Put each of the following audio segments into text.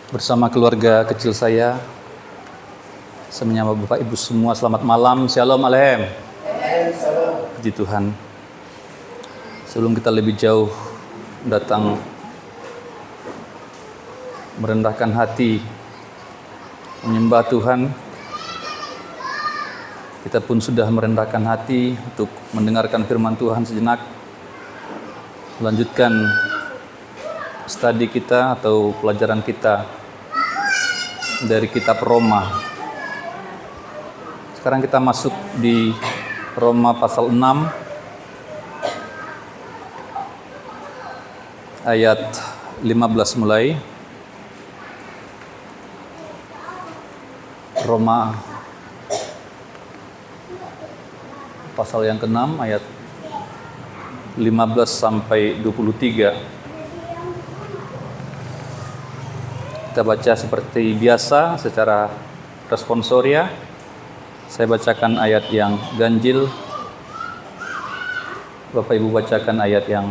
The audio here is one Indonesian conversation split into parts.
bersama keluarga kecil saya menyapa Bapak Ibu semua, selamat malam, Shalom Alehem. Puji Tuhan. Sebelum kita lebih jauh datang merendahkan hati menyembah Tuhan, kita pun sudah merendahkan hati untuk mendengarkan firman Tuhan sejenak, melanjutkan studi kita atau pelajaran kita dari kitab Roma. Sekarang kita masuk di Roma pasal 6 ayat 15 mulai. Roma pasal yang ke-6 ayat 15 sampai 23. Kita baca seperti biasa secara responsoria. Saya bacakan ayat yang ganjil, Bapak Ibu bacakan ayat yang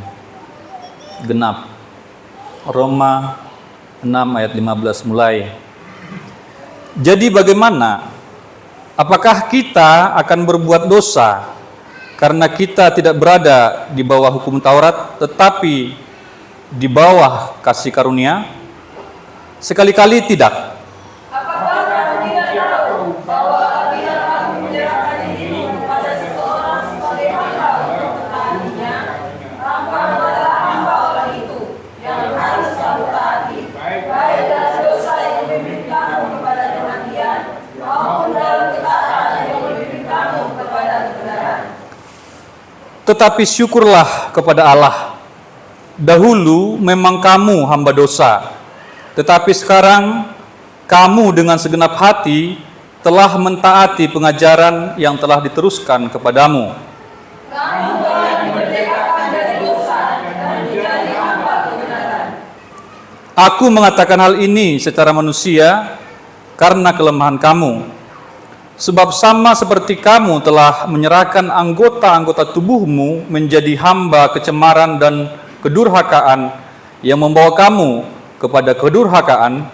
genap. Roma 6 ayat 15 mulai. Jadi bagaimana? Apakah kita akan berbuat dosa karena kita tidak berada di bawah hukum Taurat, tetapi di bawah kasih karunia? Sekali-kali tidak. Tetapi syukurlah kepada Allah. Dahulu memang kamu hamba dosa, tetapi sekarang kamu dengan segenap hati telah mentaati pengajaran yang telah diteruskan kepadamu. Kamu telah dimerdekakan dari dosa dan menjadi hamba kebenaran. Aku mengatakan hal ini secara manusia karena kelemahan kamu. Sebab sama seperti kamu telah menyerahkan anggota-anggota tubuhmu menjadi hamba kecemaran dan kedurhakaan yang membawa kamu kepada kedurhakaan,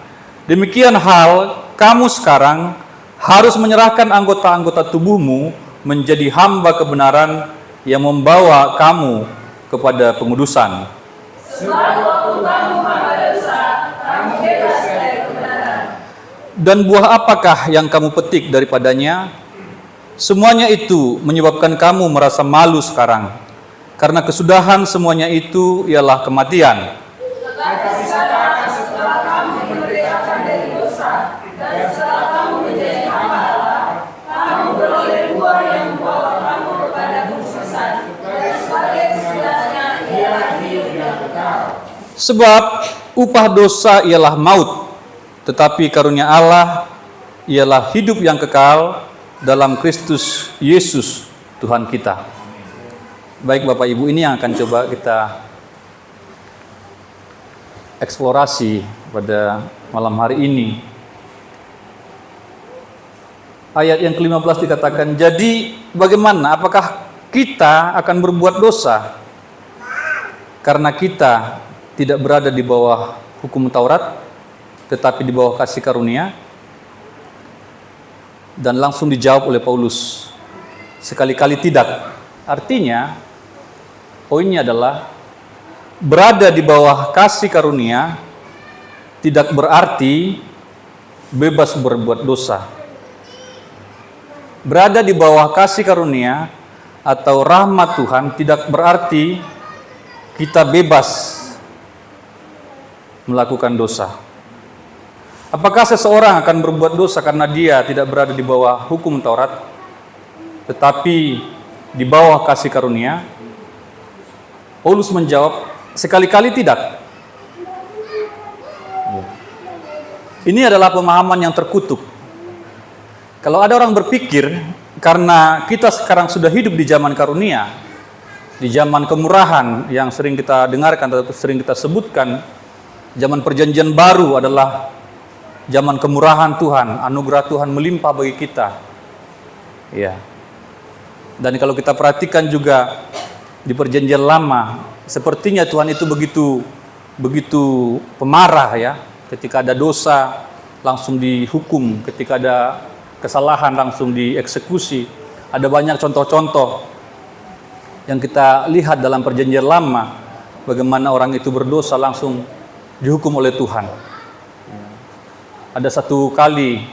demikian hal kamu sekarang harus menyerahkan anggota-anggota tubuhmu menjadi hamba kebenaran yang membawa kamu kepada pengudusan. Sebab waktu kamu hamba dosa, kamu bebas dari kebenaran. Dan buah apakah yang kamu petik daripadanya? Semuanya itu menyebabkan kamu merasa malu sekarang, karena kesudahan semuanya itu ialah kematian. Tetapi sekarang setelah kamu dimerdekakan dari dosa dan setelah kamu menjadi hamba Allah, kamu beroleh buah yang membawa kamu kepada pengudusan, dan sebagai kesudahannya ialah hidup yang kekal. Sebab upah dosa ialah maut, tetapi karunia Allah ialah hidup yang kekal dalam Kristus Yesus Tuhan kita. Baik Bapak Ibu, ini yang akan coba kita eksplorasi pada malam hari ini. Ayat yang ke-15 dikatakan, jadi bagaimana? Apakah kita akan berbuat dosa karena kita tidak berada di bawah hukum Taurat, tetapi di bawah kasih karunia? Dan langsung dijawab oleh Paulus, sekali-kali tidak. Artinya, poinnya adalah berada di bawah kasih karunia tidak berarti bebas berbuat dosa. Berada di bawah kasih karunia atau rahmat Tuhan tidak berarti kita bebas melakukan dosa. Apakah seseorang akan berbuat dosa karena dia tidak berada di bawah hukum Taurat, tetapi di bawah kasih karunia? Paulus menjawab, sekali-kali tidak. Ini adalah pemahaman yang terkutuk. Kalau ada orang berpikir, karena kita sekarang sudah hidup di zaman karunia, di zaman kemurahan yang sering kita dengarkan atau sering kita sebutkan, zaman perjanjian baru adalah zaman kemurahan Tuhan, anugerah Tuhan melimpah bagi kita. Ya. Dan kalau kita perhatikan juga di perjanjian lama, sepertinya Tuhan itu begitu pemarah ya. ketika ada dosa langsung dihukum, ketika ada kesalahan langsung dieksekusi. Ada banyak contoh-contoh yang kita lihat dalam Perjanjian Lama, bagaimana orang itu berdosa langsung dihukum oleh Tuhan. Ada satu kali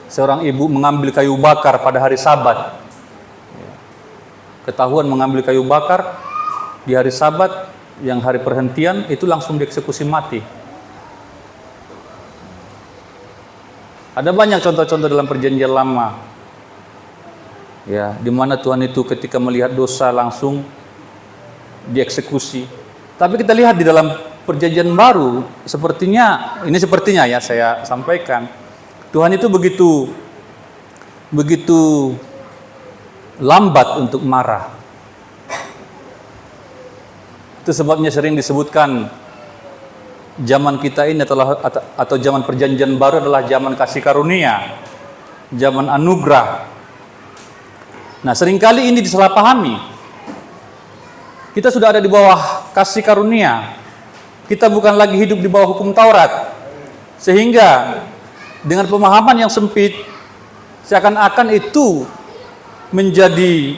seorang ibu mengambil kayu bakar pada hari Sabat. Ketahuan mengambil kayu bakar di hari Sabat, yang hari perhentian, itu langsung dieksekusi mati. Ada banyak contoh-contoh dalam Perjanjian Lama, ya, di mana Tuhan itu ketika melihat dosa langsung dieksekusi. Tapi kita lihat di dalam Perjanjian Baru, sepertinya ya saya sampaikan, Tuhan itu begitu lambat untuk marah. Itu sebabnya sering disebutkan zaman kita ini atau zaman Perjanjian Baru adalah zaman kasih karunia, zaman anugerah. Nah, seringkali ini disalahpahami. Kita sudah ada di bawah kasih karunia. Kita bukan lagi hidup di bawah hukum Taurat. Sehingga dengan pemahaman yang sempit, seakan-akan itu menjadi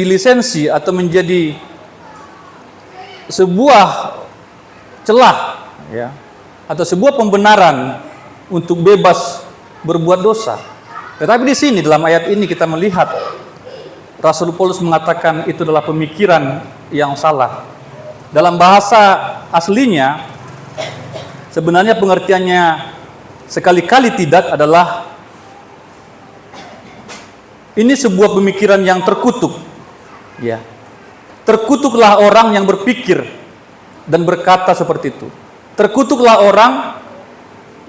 lisensi atau menjadi sebuah celah, ya, atau sebuah pembenaran untuk bebas berbuat dosa. Tetapi di sini dalam ayat ini kita melihat Rasul Paulus mengatakan itu adalah pemikiran yang salah. Dalam bahasa aslinya sebenarnya pengertiannya sekali-kali tidak adalah ini sebuah pemikiran yang terkutuk. Ya. Terkutuklah orang yang berpikir dan berkata seperti itu. Terkutuklah orang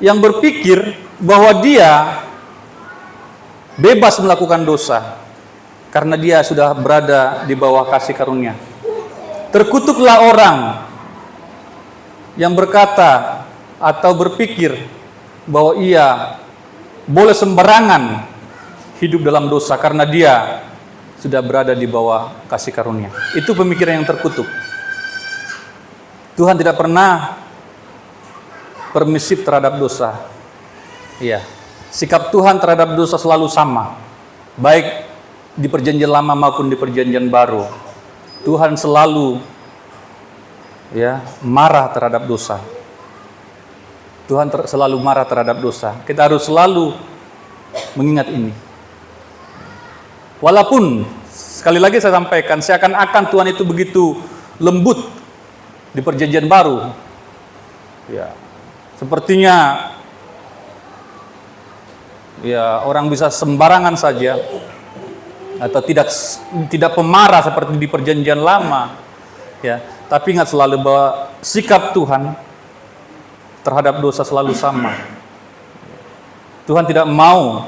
yang berpikir bahwa dia bebas melakukan dosa karena dia sudah berada di bawah kasih karunia. Terkutuklah orang yang berkata atau berpikir bahwa ia boleh sembarangan hidup dalam dosa karena dia sudah berada di bawah kasih karunia. Itu pemikiran yang terkutuk. Tuhan tidak pernah permisif terhadap dosa. Iya. Sikap Tuhan terhadap dosa selalu sama. Baik di Perjanjian Lama maupun di Perjanjian Baru. Tuhan selalu marah terhadap dosa. Tuhan selalu marah terhadap dosa. Kita harus selalu mengingat ini. Walaupun sekali lagi saya sampaikan, seakan-akan Tuhan itu begitu lembut di Perjanjian Baru. Ya, sepertinya orang bisa sembarangan saja atau tidak pemarah seperti di Perjanjian Lama. Ya, tapi ingat selalu bahwa sikap Tuhan terhadap dosa selalu sama. Tuhan tidak mau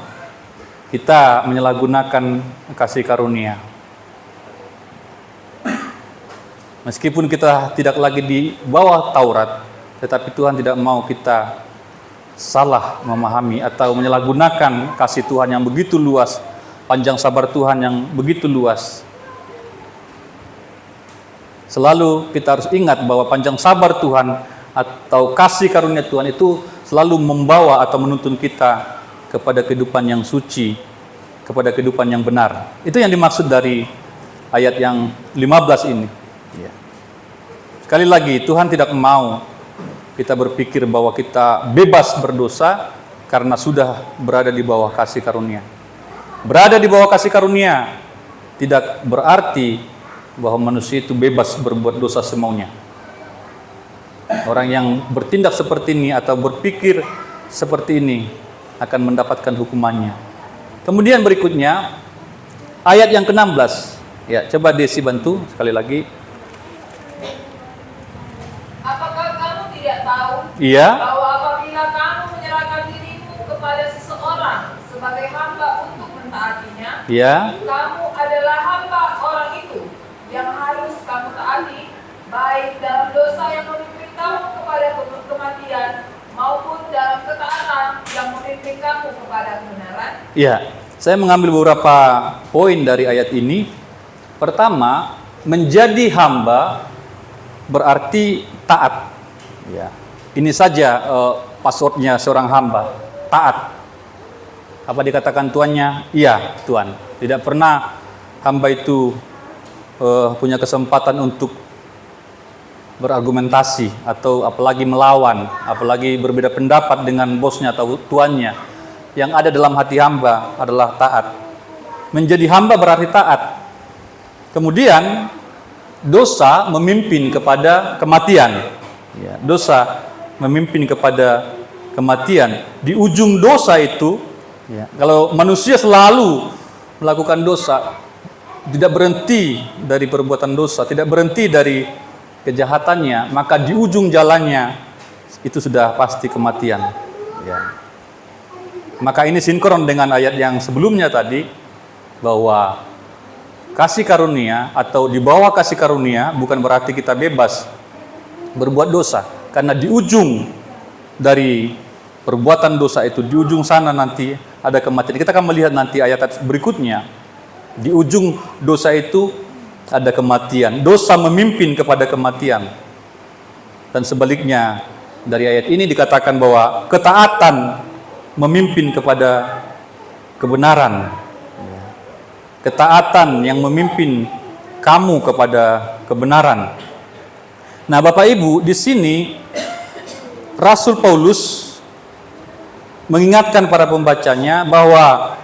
kita menyalahgunakan kasih karunia. Meskipun kita tidak lagi di bawah Taurat, tetapi Tuhan tidak mau kita salah memahami atau menyalahgunakan kasih Tuhan yang begitu luas, panjang sabar Tuhan yang begitu luas. Selalu kita harus ingat bahwa panjang sabar Tuhan atau kasih karunia Tuhan itu selalu membawa atau menuntun kita kepada kehidupan yang suci, kepada kehidupan yang benar. Itu yang dimaksud dari ayat yang 15 ini. Ya. Sekali lagi, Tuhan tidak mau kita berpikir bahwa kita bebas berdosa karena sudah berada di bawah kasih karunia. Berada di bawah kasih karunia tidak berarti bahwa manusia itu bebas berbuat dosa semaunya. Orang yang bertindak seperti ini atau berpikir seperti ini akan mendapatkan hukumannya. Kemudian berikutnya ayat yang ke-16. Ya, coba Desi bantu sekali lagi. Apakah kamu tidak tahu bahwa apabila kamu menyerahkan dirimu kepada seseorang sebagai hamba untuk mentaatinya, kamu adalah hamba orang itu yang harus kamu taati, baik dalam dosa yang memimpin kamu kepada kematian maupun dalam ketaatan yang memimpin kamu kepada kebenaran? Ya, saya mengambil beberapa poin dari ayat ini. Pertama, menjadi hamba berarti taat. Ya, Ini saja passwordnya seorang hamba, taat. Apa dikatakan tuannya? Iya, Tuan. Tidak pernah hamba itu punya kesempatan untuk berargumentasi atau apalagi melawan, apalagi berbeda pendapat dengan bosnya atau tuannya. Yang ada dalam hati hamba adalah taat. Menjadi hamba berarti taat. Kemudian dosa memimpin kepada kematian. Ya, dosa memimpin kepada kematian. Di ujung dosa itu, ya, kalau manusia selalu melakukan dosa, tidak berhenti dari perbuatan dosa, tidak berhenti dari kejahatannya, maka di ujung jalannya itu sudah pasti kematian. Ya. Maka ini sinkron dengan ayat yang sebelumnya tadi, bahwa kasih karunia atau di bawah kasih karunia bukan berarti kita bebas berbuat dosa, karena di ujung dari perbuatan dosa itu, di ujung sana nanti ada kematian. Kita akan melihat nanti ayat berikutnya. Di ujung dosa itu ada kematian. Dosa memimpin kepada kematian. Dan sebaliknya, dari ayat ini dikatakan bahwa ketaatan memimpin kepada kebenaran. Ketaatan yang memimpin kamu kepada kebenaran. Nah, Bapak Ibu, di sini Rasul Paulus mengingatkan para pembacanya bahwa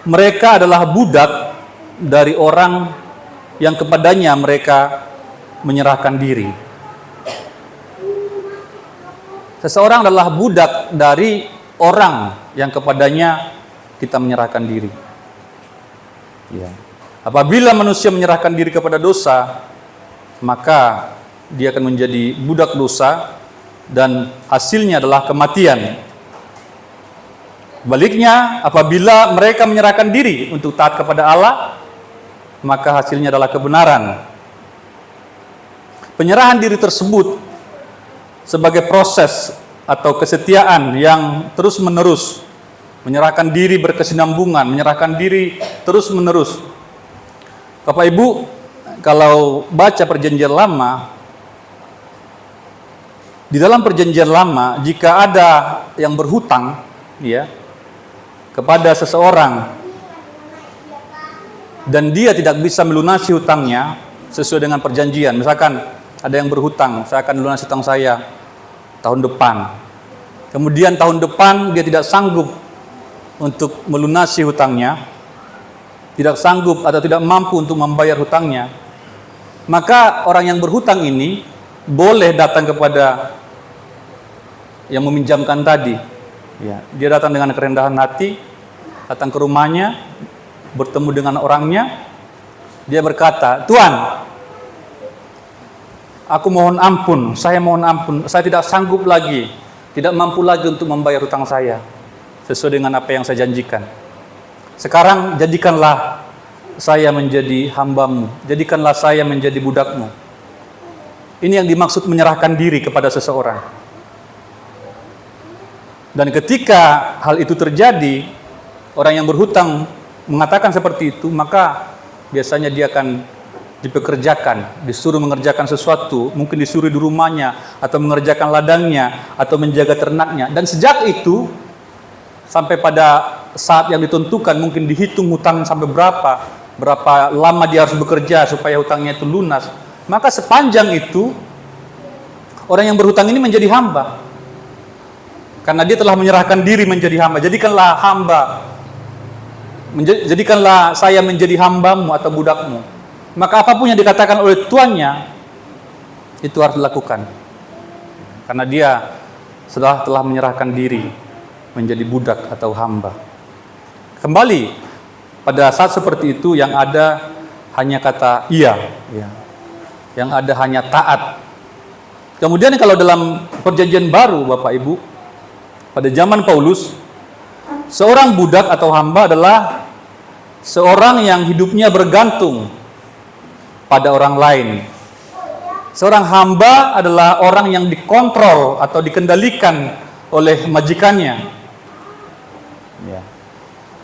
mereka adalah budak dari orang yang kepadanya mereka menyerahkan diri. Seseorang adalah budak dari orang yang kepadanya kita menyerahkan diri. Ya. Apabila manusia menyerahkan diri kepada dosa, maka dia akan menjadi budak dosa dan hasilnya adalah kematian. Baliknya, apabila mereka menyerahkan diri untuk taat kepada Allah, maka hasilnya adalah kebenaran. Penyerahan diri tersebut sebagai proses atau kesetiaan yang terus-menerus, menyerahkan diri berkesinambungan, menyerahkan diri terus-menerus. Bapak Ibu, kalau baca Perjanjian Lama, di dalam Perjanjian Lama, jika ada yang berhutang, ya, kepada seseorang dan dia tidak bisa melunasi hutangnya sesuai dengan perjanjian, misalkan ada yang berhutang, saya akan melunasi hutang saya tahun depan, kemudian tahun depan dia tidak sanggup untuk melunasi hutangnya, tidak sanggup atau tidak mampu untuk membayar hutangnya, maka orang yang berhutang ini boleh datang kepada yang meminjamkan tadi. Ya, dia datang dengan kerendahan hati, datang ke rumahnya, bertemu dengan orangnya, dia berkata, "Tuan, aku mohon ampun, saya mohon ampun, saya tidak sanggup lagi, tidak mampu lagi untuk membayar hutang saya sesuai dengan apa yang saya janjikan. Sekarang jadikanlah saya menjadi hambamu, jadikanlah saya menjadi budakmu." Ini yang dimaksud menyerahkan diri kepada seseorang. Dan ketika hal itu terjadi, orang yang berhutang mengatakan seperti itu, maka biasanya dia akan dipekerjakan, disuruh mengerjakan sesuatu, mungkin disuruh di rumahnya, atau mengerjakan ladangnya, atau menjaga ternaknya. Dan sejak itu, sampai pada saat yang ditentukan, mungkin dihitung hutang sampai berapa lama dia harus bekerja supaya hutangnya itu lunas. Maka sepanjang itu, orang yang berhutang ini menjadi hamba. Karena dia telah menyerahkan diri menjadi hamba. Jadikanlah hamba, jadikanlah saya menjadi hambamu atau budakmu. Maka apapun yang dikatakan oleh tuannya, itu harus dilakukan. Karena dia telah menyerahkan diri menjadi budak atau hamba. Kembali, pada saat seperti itu yang ada hanya kata iya. Yang ada hanya taat. Kemudian kalau dalam Perjanjian Baru, Bapak Ibu, pada zaman Paulus, seorang budak atau hamba adalah seorang yang hidupnya bergantung pada orang lain. Seorang hamba adalah orang yang dikontrol atau dikendalikan oleh majikannya.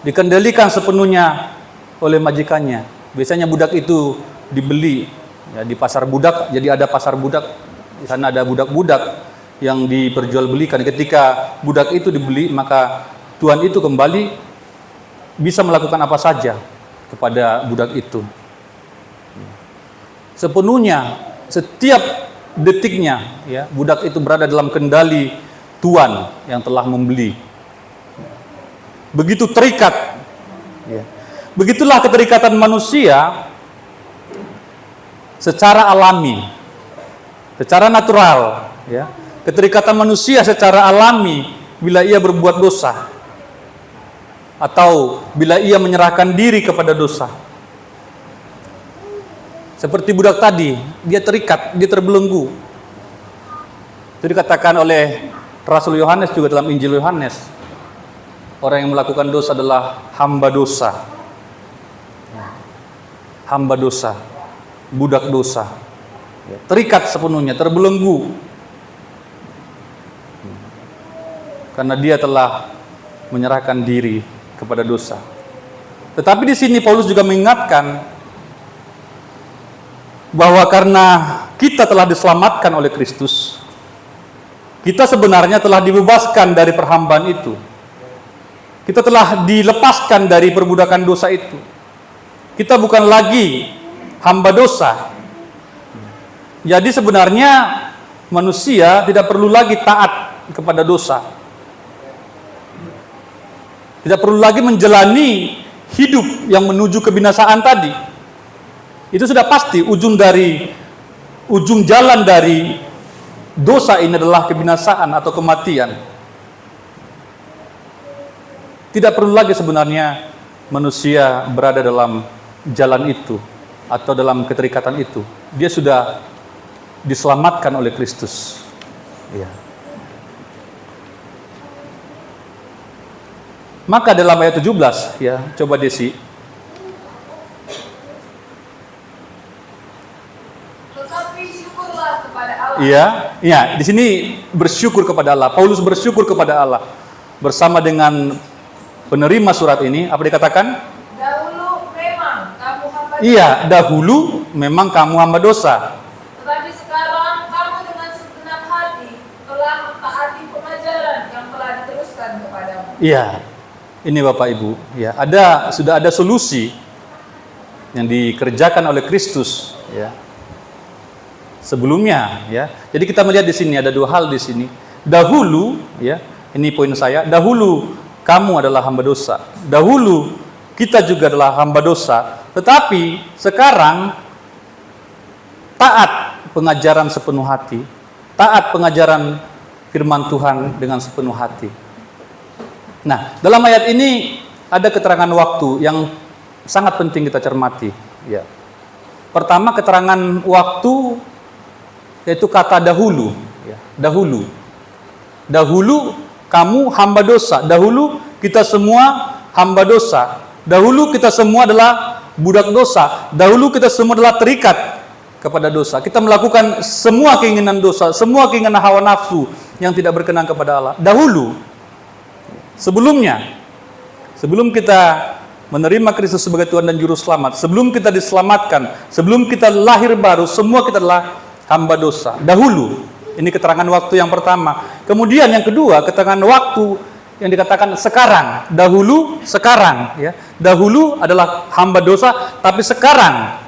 Dikendalikan sepenuhnya oleh majikannya. Biasanya budak itu dibeli, ya, di pasar budak. Jadi ada pasar budak, di sana ada budak-budak yang diperjualbelikan. Ketika budak itu dibeli, maka tuan itu kembali bisa melakukan apa saja kepada budak itu. Sepenuhnya, setiap detiknya, ya, budak itu berada dalam kendali tuan yang telah membeli. Begitu terikat. Ya. Begitulah keterikatan manusia secara alami, secara natural. Ya. Keterikatan manusia secara alami bila ia berbuat dosa atau bila ia menyerahkan diri kepada dosa. Seperti budak tadi, dia terikat, dia terbelenggu. Itu dikatakan oleh Rasul Yohanes juga dalam Injil Yohanes. Orang yang melakukan dosa adalah hamba dosa. Hamba dosa, budak dosa. Terikat sepenuhnya, terbelenggu. Karena dia telah menyerahkan diri kepada dosa. Tetapi di sini Paulus juga mengingatkan bahwa karena kita telah diselamatkan oleh Kristus, kita sebenarnya telah dibebaskan dari perhambaan itu. Kita telah dilepaskan dari perbudakan dosa itu. Kita bukan lagi hamba dosa. Jadi sebenarnya manusia tidak perlu lagi taat kepada dosa. Tidak perlu lagi menjalani hidup yang menuju kebinasaan tadi. Itu sudah pasti ujung jalan dari dosa ini adalah kebinasaan atau kematian. Tidak perlu lagi sebenarnya manusia berada dalam jalan itu atau dalam keterikatan itu. Dia sudah diselamatkan oleh Kristus. Ya. Maka dalam ayat 17, ya, coba Desi. Tetapi syukurlah kepada Allah. Iya, di sini bersyukur kepada Allah. Paulus bersyukur kepada Allah bersama dengan penerima surat ini. Apa dikatakan? Dahulu memang kamu hamba dosa. Iya, dahulu memang kamu hamba dosa. Tetapi sekarang kamu dengan segenap hati telah mentaati pengajaran yang telah diteruskan kepadamu. Iya. Ini Bapak Ibu, ya, sudah ada solusi yang dikerjakan oleh Kristus, ya. Sebelumnya, ya. Jadi kita melihat di sini ada dua hal di sini. Dahulu, ya, ini poin saya, dahulu kamu adalah hamba dosa. Dahulu kita juga adalah hamba dosa, tetapi sekarang taat pengajaran sepenuh hati, taat pengajaran firman Tuhan dengan sepenuh hati. Nah, dalam ayat ini ada keterangan waktu yang sangat penting kita cermati. Ya. Pertama, keterangan waktu yaitu kata dahulu. Ya. Dahulu kamu hamba dosa. Dahulu kita semua hamba dosa. Dahulu kita semua adalah budak dosa. Dahulu kita semua adalah terikat kepada dosa. Kita melakukan semua keinginan dosa, semua keinginan hawa nafsu yang tidak berkenan kepada Allah. Dahulu. Sebelum kita menerima Kristus sebagai Tuhan dan Juru Selamat, sebelum kita diselamatkan, sebelum kita lahir baru, semua kita adalah hamba dosa. Dahulu, ini keterangan waktu yang pertama. Kemudian yang kedua, keterangan waktu yang dikatakan sekarang. Dahulu, sekarang. Ya. Dahulu adalah hamba dosa, tapi sekarang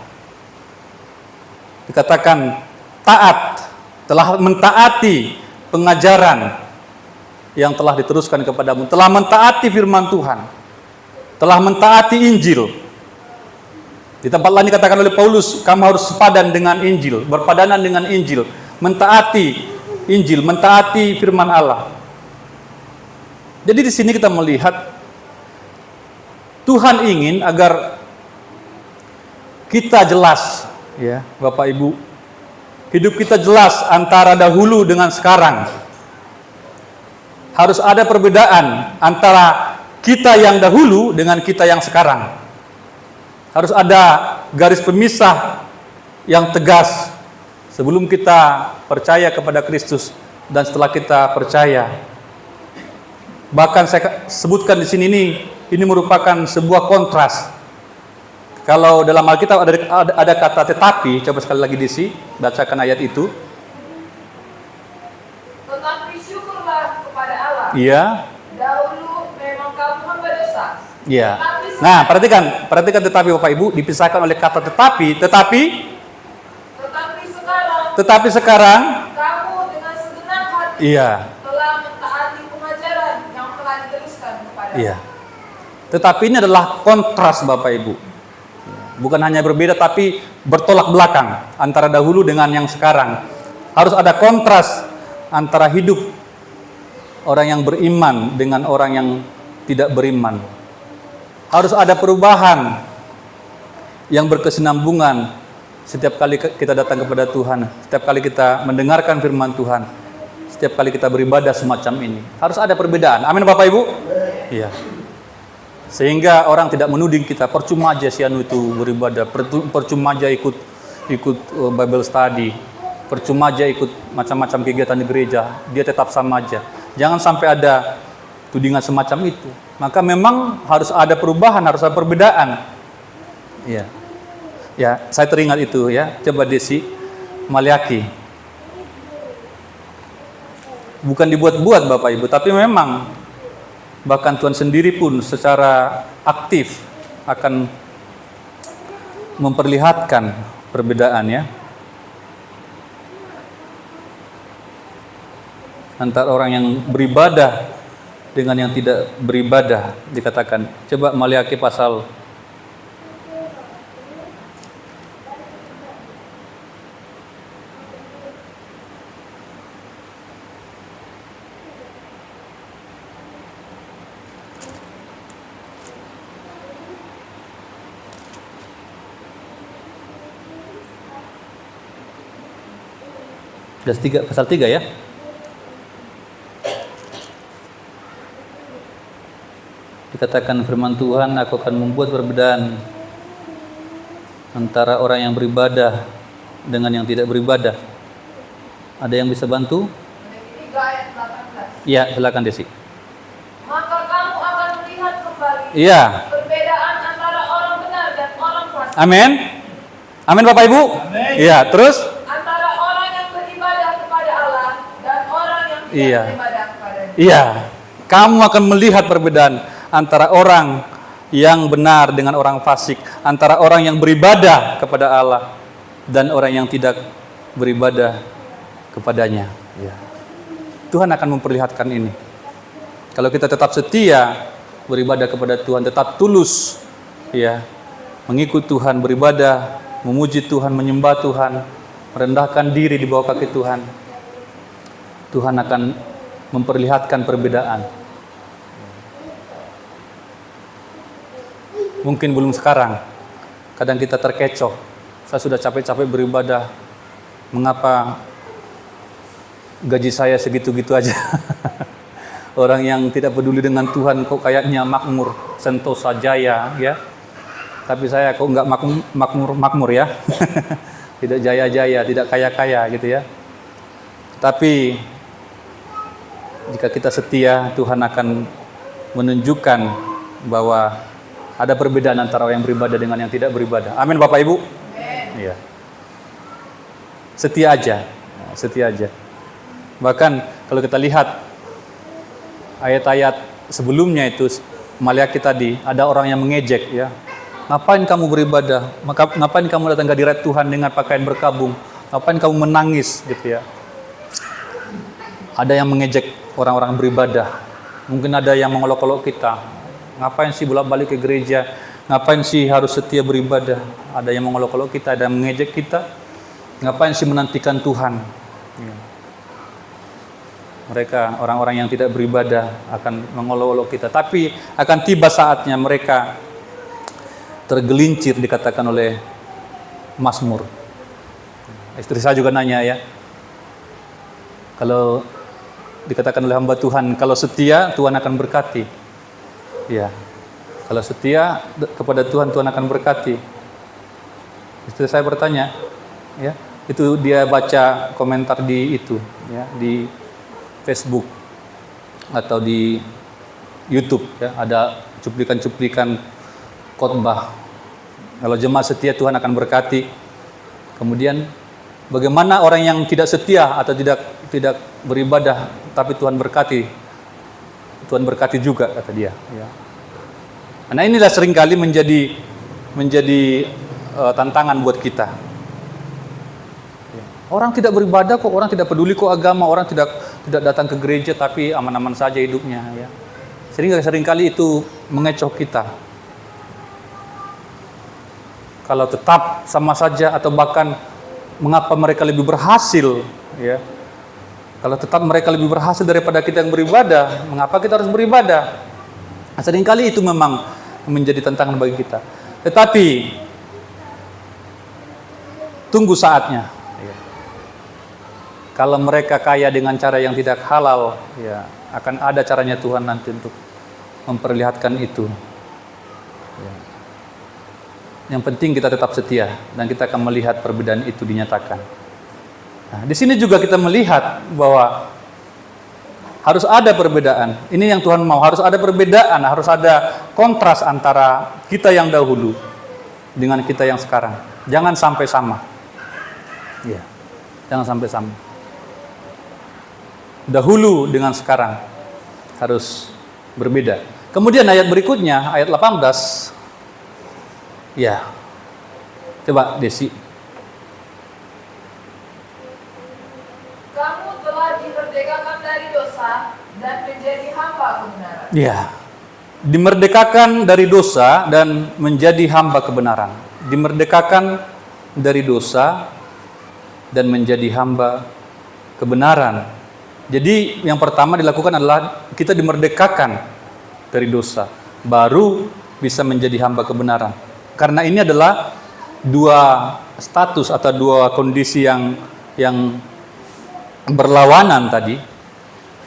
dikatakan taat, telah mentaati pengajaran yang telah diteruskan kepadamu, telah mentaati firman Tuhan, telah mentaati Injil. Di tempat lain dikatakan oleh Paulus, kamu harus sepadan dengan Injil, berpadanan dengan Injil, mentaati Injil, mentaati firman Allah. Jadi di sini kita melihat Tuhan ingin agar kita jelas, ya, Bapak Ibu, hidup kita jelas antara dahulu dengan sekarang. Harus ada perbedaan antara kita yang dahulu dengan kita yang sekarang. Harus ada garis pemisah yang tegas sebelum kita percaya kepada Kristus dan setelah kita percaya. Bahkan saya sebutkan di sini ini merupakan sebuah kontras. Kalau dalam Alkitab ada kata tetapi, coba sekali lagi bacakan ayat itu. Iya. Dahulu memang kamu hamba dosa. Iya. Tetapi Nah, perhatikan tetapi Bapak Ibu dipisahkan oleh kata tetapi sekarang kamu dengan segenap hati iya. telah mentaati pengajaran yang telah diteruskan kepada. Iya. Tetapi ini adalah kontras Bapak Ibu. Bukan hanya berbeda tapi bertolak belakang antara dahulu dengan yang sekarang. Harus ada kontras antara hidup orang yang beriman dengan orang yang tidak beriman. Harus ada perubahan yang berkesinambungan setiap kali kita datang kepada Tuhan, setiap kali kita mendengarkan firman Tuhan, setiap kali kita beribadah semacam ini. Harus ada perbedaan. Amin Bapak Ibu? Iya. Sehingga orang tidak menuding kita, percuma aja si anu itu beribadah, percuma aja ikut Bible study, percuma aja ikut macam-macam kegiatan di gereja, dia tetap sama aja. Jangan sampai ada tudingan semacam itu. Maka memang harus ada perubahan, harus ada perbedaan. Ya, ya, saya teringat itu ya. Coba Desi, Maliaki. Bukan dibuat-buat Bapak Ibu, tapi memang bahkan Tuhan sendiri pun secara aktif akan memperlihatkan perbedaan ya. Antara orang yang beribadah dengan yang tidak beribadah dikatakan. Coba Maliaki pasal 3, pasal 3 ya. Dikatakan firman Tuhan, aku akan membuat perbedaan antara orang yang beribadah dengan yang tidak beribadah. Ada yang bisa bantu? 3 ayat 18. Iya, silakan Desi. Maka kamu akan melihat kembali Iya. perbedaan antara orang benar dan orang fasik. Amin. Amin Bapak Ibu. Iya, terus? Antara orang yang beribadah kepada Allah dan orang yang tidak beribadah kepada-Nya. Iya. Kamu akan melihat perbedaan antara orang yang benar dengan orang fasik, antara orang yang beribadah kepada Allah dan orang yang tidak beribadah kepadanya. Ya. Tuhan akan memperlihatkan ini. Kalau kita tetap setia beribadah kepada Tuhan, tetap tulus, ya, mengikut Tuhan, beribadah, memuji Tuhan, menyembah Tuhan, merendahkan diri di bawah kaki Tuhan, Tuhan akan memperlihatkan perbedaan. Mungkin belum sekarang, kadang kita terkecoh. Saya sudah capek-capek beribadah, mengapa gaji saya segitu-gitu aja? Orang yang tidak peduli dengan Tuhan kok kayaknya makmur, sentosa jaya, ya. Tapi saya kok nggak makmur ya. Tidak jaya-jaya, tidak kaya-kaya gitu ya. Tapi jika kita setia, Tuhan akan menunjukkan bahwa ada perbedaan antara orang yang beribadah dengan yang tidak beribadah. Amin Bapak Ibu. Iya. Setia aja, setia aja. Bahkan kalau kita lihat ayat-ayat sebelumnya itu, Maliaki tadi, ada orang yang mengejek ya. Ngapain kamu beribadah? Ngapain kamu datang ke hadirat Tuhan dengan pakaian berkabung? Ngapain kamu menangis gitu ya? Ada yang mengejek orang-orang beribadah. Mungkin ada yang mengolok-olok kita. Ngapain sih bolak-balik ke gereja? Ngapain sih harus setia beribadah? Ada yang mengolok-olok kita, ada yang mengejek kita. Ngapain sih menantikan Tuhan? Ya. Mereka, orang-orang yang tidak beribadah akan mengolok-olok kita. Tapi akan tiba saatnya mereka tergelincir, dikatakan oleh Mazmur. Istri saya juga nanya ya. Kalau dikatakan oleh hamba Tuhan, kalau setia Tuhan akan berkati. Ya, kalau setia kepada Tuhan, Tuhan akan berkati. Istri saya bertanya, ya, itu dia baca komentar di itu, ya, di Facebook atau di YouTube, ya, ada cuplikan-cuplikan khotbah. Kalau jemaat setia, Tuhan akan berkati. Kemudian, bagaimana orang yang tidak setia atau tidak beribadah, tapi Tuhan berkati? Tuhan berkati juga, kata dia. Ya. Nah inilah seringkali menjadi tantangan buat kita. Orang tidak beribadah kok, orang tidak peduli kok agama, orang tidak datang ke gereja tapi aman-aman saja hidupnya. Ya. Seringkali itu mengecoh kita. Kalau tetap sama saja atau bahkan mengapa mereka lebih berhasil, ya. Kalau tetap mereka lebih berhasil daripada kita yang beribadah, mengapa kita harus beribadah? Nah, seringkali itu memang menjadi tantangan bagi kita. Tetapi tunggu saatnya. Kalau mereka kaya dengan cara yang tidak halal, ya akan ada caranya Tuhan nanti untuk memperlihatkan itu. Ya. Yang penting kita tetap setia dan kita akan melihat perbedaan itu dinyatakan. Nah, di sini juga kita melihat bahwa harus ada perbedaan. Ini yang Tuhan mau, harus ada perbedaan, harus ada kontras antara kita yang dahulu dengan kita yang sekarang. Jangan sampai sama. Ya. Jangan sampai sama. Dahulu dengan sekarang harus berbeda. Kemudian ayat berikutnya, ayat 18. Ya. Coba Desi. Kamu telah dimerdekakan dari dosa dan menjadi hamba kebenaran. Ya. Dimerdekakan dari dosa dan menjadi hamba kebenaran. Dimerdekakan dari dosa dan menjadi hamba kebenaran. Jadi yang pertama dilakukan adalah kita dimerdekakan dari dosa, baru bisa menjadi hamba kebenaran. Karena ini adalah dua status atau dua kondisi yang berlawanan tadi.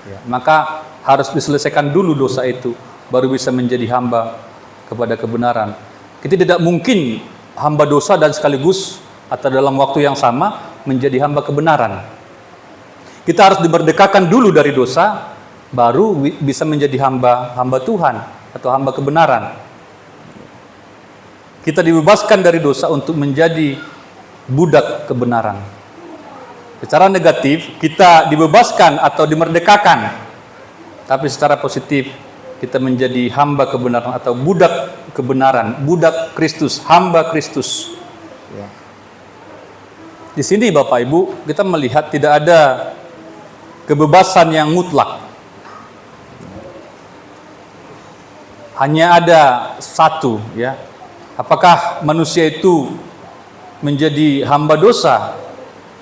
Ya, maka harus diselesaikan dulu dosa itu, baru bisa menjadi hamba kepada kebenaran. Kita tidak mungkin hamba dosa dan sekaligus atau dalam waktu yang sama menjadi hamba kebenaran. Kita harus dimerdekakan dulu dari dosa, baru bisa menjadi hamba Tuhan atau hamba kebenaran. Kita dibebaskan dari dosa untuk menjadi budak kebenaran. Secara negatif, kita dibebaskan atau dimerdekakan. Tapi secara positif, kita menjadi hamba kebenaran atau budak kebenaran, budak Kristus, hamba Kristus. Di sini Bapak Ibu, kita melihat tidak ada kebebasan yang mutlak. Hanya ada satu, ya. Apakah manusia itu menjadi hamba dosa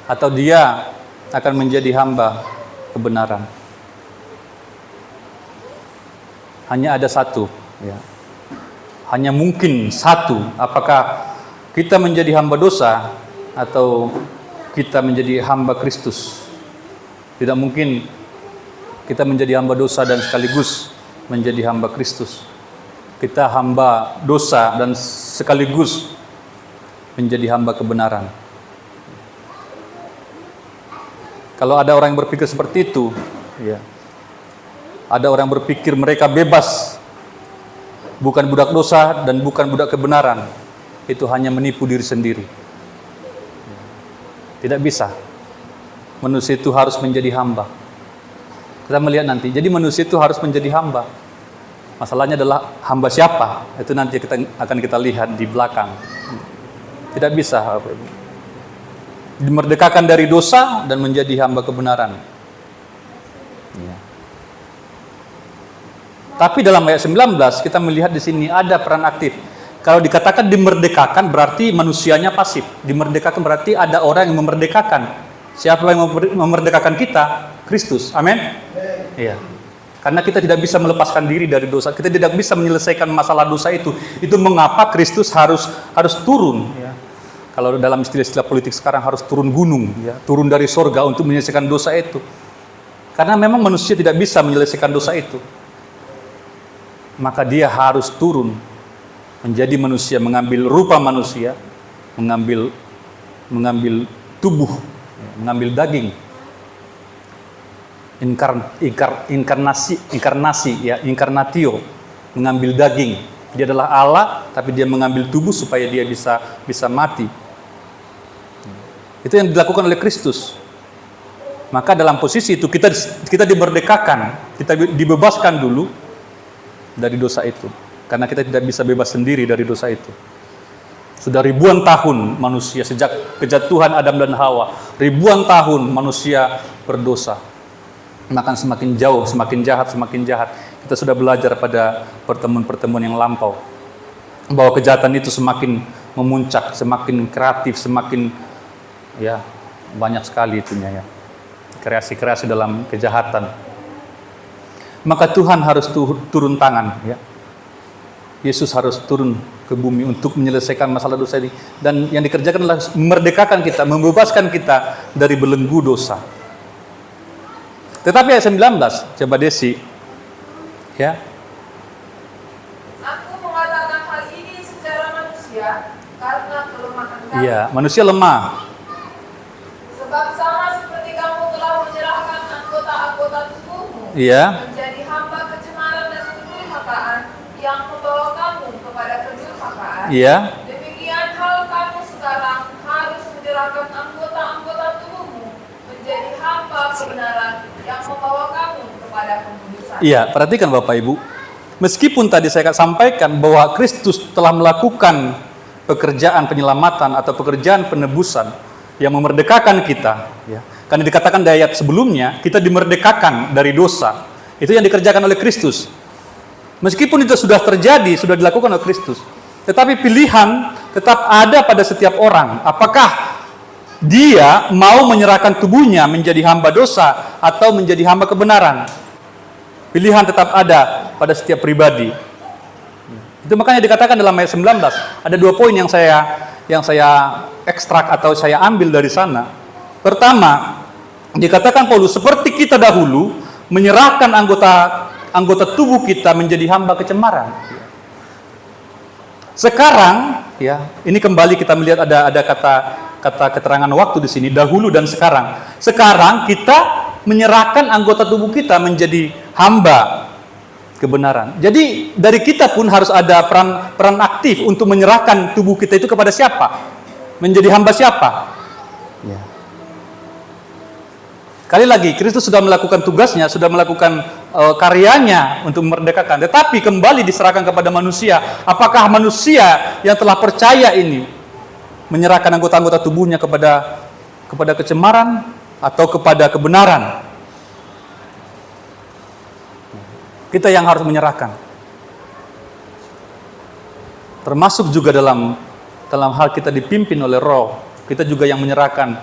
atau dia akan menjadi hamba kebenaran? Hanya ada satu, ya. Hanya mungkin satu. Apakah kita menjadi hamba dosa atau kita menjadi hamba Kristus? Tidak mungkin kita menjadi hamba dosa dan sekaligus menjadi hamba Kristus. Kita hamba dosa dan sekaligus menjadi hamba kebenaran. Kalau ada orang yang berpikir seperti itu, ya. Ada orang yang berpikir mereka bebas, bukan budak dosa dan bukan budak kebenaran. Itu hanya menipu diri sendiri. Tidak bisa. Manusia itu harus menjadi hamba. Kita melihat nanti. Jadi manusia itu harus menjadi hamba. Masalahnya adalah hamba siapa? Itu nanti akan kita lihat di belakang. Tidak bisa. Dimerdekakan dari dosa dan menjadi hamba kebenaran. Ya. Tapi dalam ayat 19 kita melihat di sini ada peran aktif. Kalau dikatakan dimerdekakan berarti manusianya pasif. Dimerdekakan berarti ada orang yang memerdekakan. Siapa yang memerdekakan kita? Kristus. Amin. Iya. Karena kita tidak bisa melepaskan diri dari dosa. Kita tidak bisa menyelesaikan masalah dosa itu. Itu mengapa Kristus harus turun. Ya. Kalau dalam istilah politik sekarang harus turun gunung, ya. Turun dari sorga untuk menyelesaikan dosa itu. Karena memang manusia tidak bisa menyelesaikan dosa itu. Maka dia harus turun menjadi manusia, mengambil rupa manusia, mengambil tubuh, mengambil daging. Inkarnatio, mengambil daging. Dia adalah Allah, tapi dia mengambil tubuh supaya dia bisa mati. Itu yang dilakukan oleh Kristus. Maka dalam posisi itu kita dimerdekakan, kita dibebaskan dulu dari dosa itu. Karena kita tidak bisa bebas sendiri dari dosa itu. Sudah ribuan tahun manusia sejak kejatuhan Adam dan Hawa, ribuan tahun manusia berdosa. Maka semakin jauh, semakin jahat. Kita sudah belajar pada pertemuan-pertemuan yang lampau bahwa kejahatan itu semakin memuncak, semakin kreatif, semakin banyak sekali itunya ya. Kreasi-kreasi dalam kejahatan. Maka Tuhan harus turun tangan ya. Yesus harus turun ke bumi untuk menyelesaikan masalah dosa ini, dan yang dikerjakan adalah memerdekakan kita, membebaskan kita dari belenggu dosa. Tetapi ayat 19, coba Desi ya. Aku mengatakan hal ini secara manusia karena kelemahan kami. Iya, manusia lemah. Sebab sama seperti kamu telah menyerahkan anggota-anggota tubuhmu menjadi hamba kecemaran dan kedurhakaan yang membawa kamu kepada kedurhakaan. Demikian hal kamu sekarang harus menyerahkan anggota-anggota tubuhmu menjadi hamba kebenaran yang membawa kamu kepada pengudusan. Iya, perhatikan Bapak Ibu. Meskipun tadi saya sampaikan bahwa Kristus telah melakukan pekerjaan penyelamatan atau pekerjaan penebusan yang memerdekakan kita, ya. Karena dikatakan di ayat sebelumnya, kita dimerdekakan dari dosa. Itu yang dikerjakan oleh Kristus. Meskipun itu sudah terjadi, sudah dilakukan oleh Kristus, tetapi pilihan tetap ada pada setiap orang. Apakah dia mau menyerahkan tubuhnya menjadi hamba dosa atau menjadi hamba kebenaran? Pilihan tetap ada pada setiap pribadi. Itu makanya dikatakan dalam ayat 19, ada 2 poin yang saya ekstrak atau saya ambil dari sana. Pertama, dikatakan Paulus seperti kita dahulu menyerahkan anggota tubuh kita menjadi hamba kecemaran. Sekarang, ya, ini kembali kita melihat ada kata keterangan waktu di sini, dahulu dan sekarang. Sekarang kita menyerahkan anggota tubuh kita menjadi hamba kebenaran. Jadi dari kita pun harus ada peran aktif untuk menyerahkan tubuh kita itu kepada siapa? Menjadi hamba siapa? Ya. Kali lagi, Kristus sudah melakukan tugasnya, sudah melakukan karyanya untuk memerdekakan. Tetapi kembali diserahkan kepada manusia. Apakah manusia yang telah percaya ini menyerahkan anggota-anggota tubuhnya kepada kecemaran atau kepada kebenaran? Kita yang harus menyerahkan. Termasuk juga dalam hal kita dipimpin oleh Roh, kita juga yang menyerahkan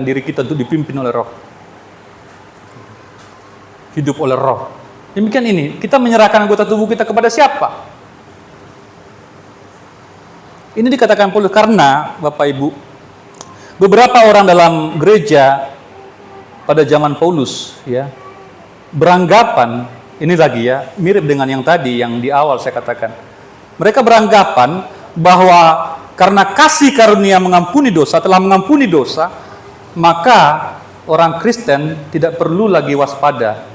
diri kita untuk dipimpin oleh Roh. Hidup oleh Roh. Demikian ini, kita menyerahkan anggota tubuh kita kepada siapa? Ini dikatakan Paulus karena Bapak Ibu, beberapa orang dalam gereja pada zaman Paulus ya beranggapan, ini lagi ya, mirip dengan yang tadi yang di awal saya katakan. Mereka beranggapan bahwa karena kasih karunia telah mengampuni dosa, maka orang Kristen tidak perlu lagi waspada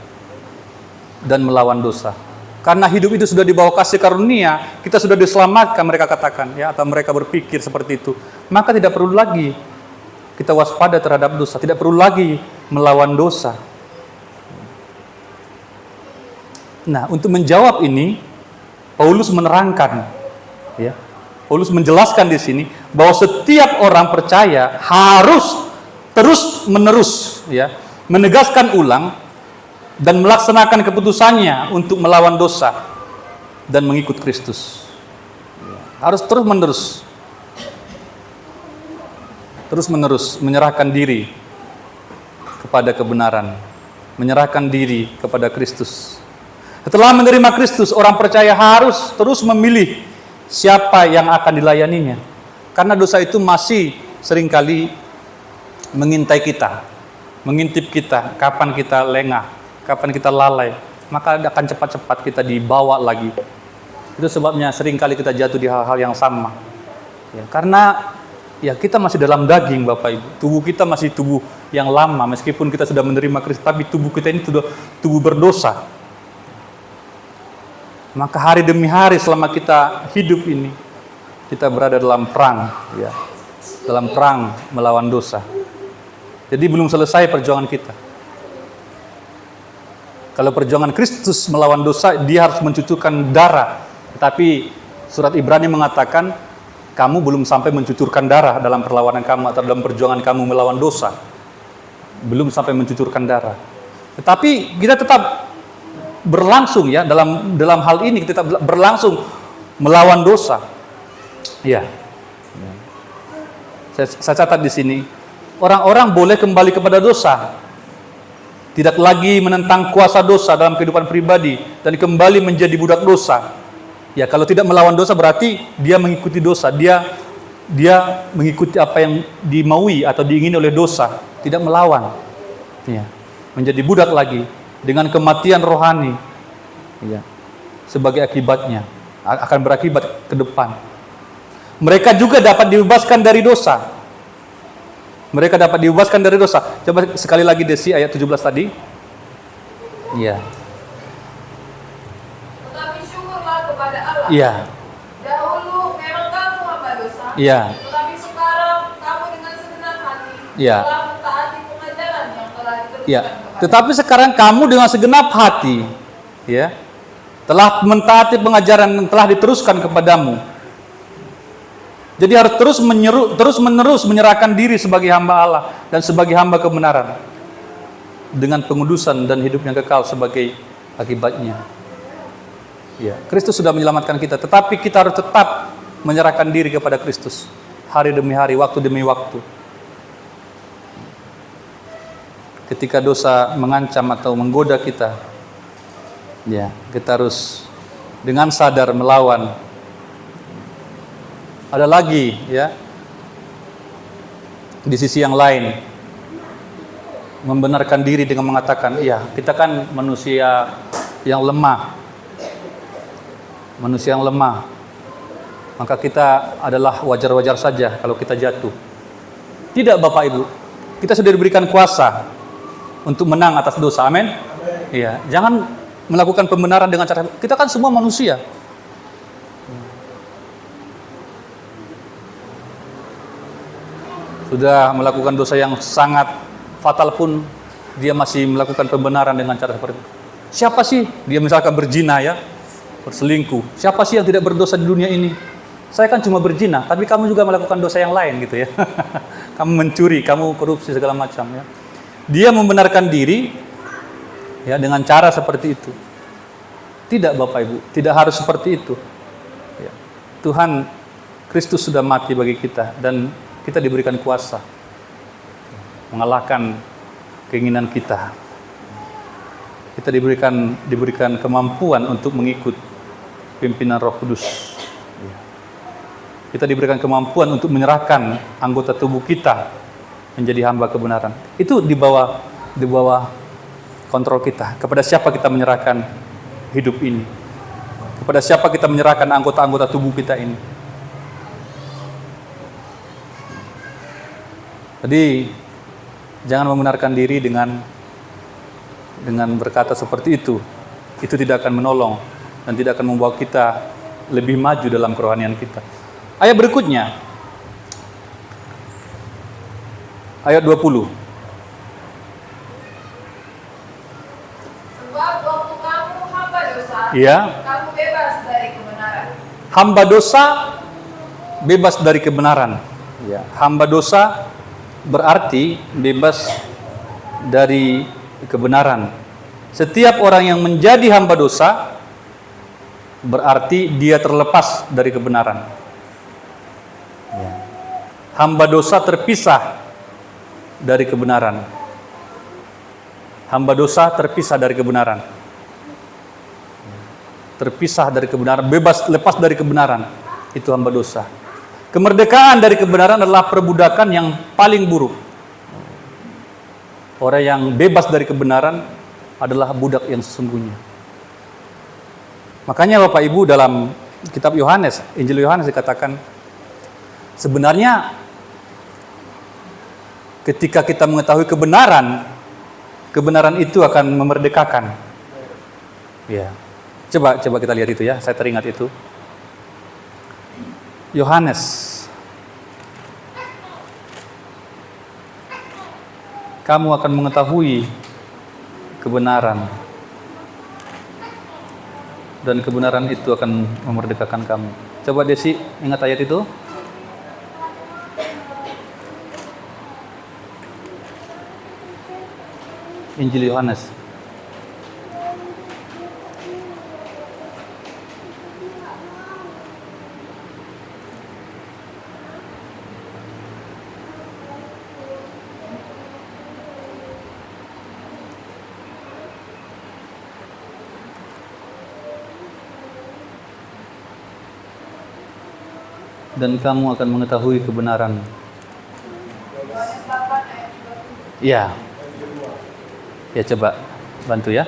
dan melawan dosa. Karena hidup itu sudah dibawa kasih karunia, kita sudah diselamatkan, mereka katakan ya, atau mereka berpikir seperti itu. Maka tidak perlu lagi kita waspada terhadap dosa, tidak perlu lagi melawan dosa. Nah, untuk menjawab ini, Paulus menerangkan, ya, Paulus menjelaskan di sini bahwa setiap orang percaya harus terus-menerus, ya, menegaskan ulang dan melaksanakan keputusannya untuk melawan dosa dan mengikut Kristus. Harus terus-menerus menyerahkan diri kepada kebenaran, menyerahkan diri kepada Kristus. Setelah menerima Kristus, orang percaya harus terus memilih siapa yang akan dilayaninya. Karena dosa itu masih seringkali mengintai kita, mengintip kita, kapan kita lengah, kapan kita lalai, maka akan cepat-cepat kita dibawa lagi. Itu sebabnya seringkali kita jatuh di hal-hal yang sama. Ya, karena ya kita masih dalam daging Bapak Ibu. Tubuh kita masih tubuh yang lama, meskipun kita sudah menerima Kristus, tapi tubuh kita ini sudah tubuh berdosa. Maka hari demi hari selama kita hidup ini, kita berada dalam perang, ya, dalam perang melawan dosa. Jadi belum selesai perjuangan kita. Kalau perjuangan Kristus melawan dosa, dia harus mencucurkan darah. Tetapi surat Ibrani mengatakan, kamu belum sampai mencucurkan darah dalam perlawanan kamu atau dalam perjuangan kamu melawan dosa. Belum sampai mencucurkan darah. Tetapi kita tetap berlangsung ya dalam hal ini, kita tetap berlangsung melawan dosa. Ya. Saya catat di sini, orang-orang boleh kembali kepada dosa. Tidak lagi menentang kuasa dosa dalam kehidupan pribadi dan kembali menjadi budak dosa. Ya, kalau tidak melawan dosa berarti dia mengikuti dosa, dia mengikuti apa yang dimaui atau diingini oleh dosa, tidak melawan. Ya, menjadi budak lagi dengan kematian rohani. Ya, sebagai akibatnya akan berakibat ke depan. Mereka juga dapat dibebaskan dari dosa. Mereka dapat dibebaskan dari dosa. Coba sekali lagi Desi ayat 17 tadi. Iya. Tetapi syukurlah kepada Allah. Iya. Dahulu memang kamu hamba dosa. Iya. Tetapi sekarang kamu dengan segenap hati Iya. telah mentaati pengajaran yang telah diteruskan Iya. kepada. Tetapi sekarang kamu dengan segenap hati, ya, telah mentaati pengajaran yang telah diteruskan kepadamu. Jadi harus terus-menerus menyerahkan diri sebagai hamba Allah dan sebagai hamba kebenaran dengan pengudusan dan hidup yang kekal sebagai akibatnya. Ya, Kristus sudah menyelamatkan kita, tetapi kita harus tetap menyerahkan diri kepada Kristus hari demi hari, waktu demi waktu. Ketika dosa mengancam atau menggoda kita, ya, kita harus dengan sadar melawan. Ada lagi ya, di sisi yang lain, membenarkan diri dengan mengatakan, iya kita kan manusia yang lemah, maka kita adalah wajar-wajar saja kalau kita jatuh. Tidak Bapak Ibu, kita sudah diberikan kuasa untuk menang atas dosa, amin? Iya, jangan melakukan pembenaran dengan cara, kita kan semua manusia. Sudah melakukan dosa yang sangat fatal pun dia masih melakukan pembenaran dengan cara seperti itu. Siapa sih dia misalkan berzina ya, berselingkuh? Siapa sih yang tidak berdosa di dunia ini? Saya kan cuma berzina, tapi kamu juga melakukan dosa yang lain gitu ya. Kamu mencuri, kamu korupsi segala macam ya. Dia membenarkan diri ya dengan cara seperti itu. Tidak Bapak Ibu, tidak harus seperti itu. Ya. Tuhan Kristus sudah mati bagi kita dan kita diberikan kuasa mengalahkan keinginan kita. Kita diberikan kemampuan untuk mengikut pimpinan Roh Kudus. Kita diberikan kemampuan untuk menyerahkan anggota tubuh kita menjadi hamba kebenaran. Itu di bawah kontrol kita. Kepada siapa kita menyerahkan hidup ini? Kepada siapa kita menyerahkan anggota-anggota tubuh kita ini? Jadi jangan membenarkan diri dengan berkata seperti itu. Itu tidak akan menolong dan tidak akan membawa kita lebih maju dalam kerohanian kita. Ayat berikutnya, ayat 20. Sebab waktu kamu hamba dosa, Iya. kamu bebas dari kebenaran. Hamba dosa bebas dari kebenaran. Ya, hamba dosa berarti bebas dari kebenaran. Setiap orang yang menjadi hamba dosa berarti dia terlepas dari kebenaran. Ya. Hamba dosa terpisah dari kebenaran. Hamba dosa terpisah dari kebenaran. Terpisah dari kebenaran, bebas, lepas dari kebenaran. Itu hamba dosa. Kemerdekaan dari kebenaran adalah perbudakan yang paling buruk. Orang yang bebas dari kebenaran adalah budak yang sesungguhnya. Makanya Bapak Ibu dalam kitab Yohanes, Injil Yohanes dikatakan, sebenarnya ketika kita mengetahui kebenaran, kebenaran itu akan memerdekakan. Ya. Coba kita lihat itu ya, saya teringat itu. Yohanes kamu akan mengetahui kebenaran. Dan kebenaran itu akan memerdekakan kamu. Coba Desi, ingat ayat itu? Injil Yohanes. Dan kamu akan mengetahui kebenaran. Ya. Ya, coba bantu ya.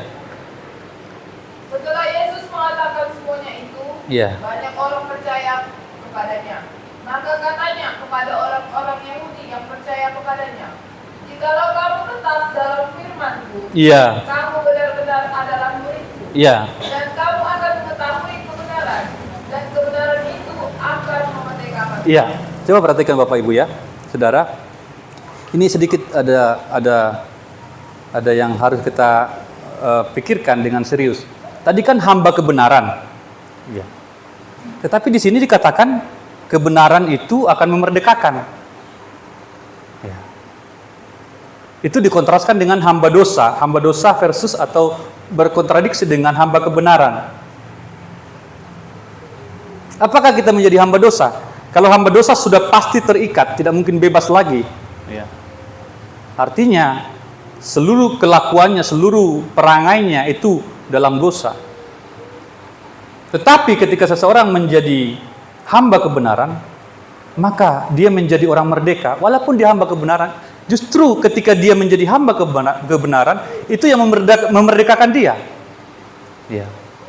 Setelah Yesus mengatakan semuanya itu, banyak orang percaya kepadanya. Maka katanya kepada orang-orang Yahudi yang percaya kepadanya, jikalau kamu tetap dalam firman-Ku, kamu benar-benar adalah murid-Ku, dan kamu akan mengetahui kebenaran, dan kebenaran itu akan memerdekakan. Iya, coba perhatikan Bapak Ibu ya, saudara. Ini sedikit ada yang harus kita pikirkan dengan serius. Tadi kan hamba kebenaran, tetapi di sini dikatakan kebenaran itu akan memerdekakan. Itu dikontraskan dengan hamba dosa versus atau berkontradiksi dengan hamba kebenaran. Apakah kita menjadi hamba dosa? Kalau hamba dosa sudah pasti terikat, tidak mungkin bebas lagi. Artinya seluruh kelakuannya, seluruh perangainya itu dalam dosa. Tetapi ketika seseorang menjadi hamba kebenaran, maka dia menjadi orang merdeka. Walaupun dia hamba kebenaran, justru ketika dia menjadi hamba kebenaran, itu yang memerdekakan dia.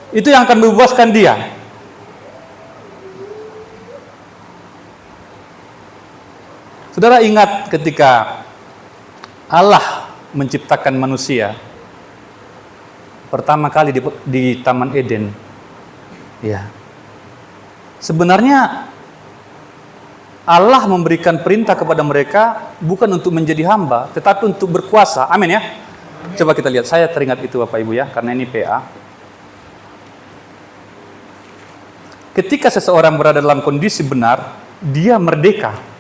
Itu yang akan membebaskan dia. Saudara ingat ketika Allah menciptakan manusia pertama kali di Taman Eden. Sebenarnya Allah memberikan perintah kepada mereka bukan untuk menjadi hamba, tetapi untuk berkuasa. Amin ya. Coba kita lihat. Saya teringat itu Bapak Ibu ya, karena ini PA. Ketika seseorang berada dalam kondisi benar, dia merdeka.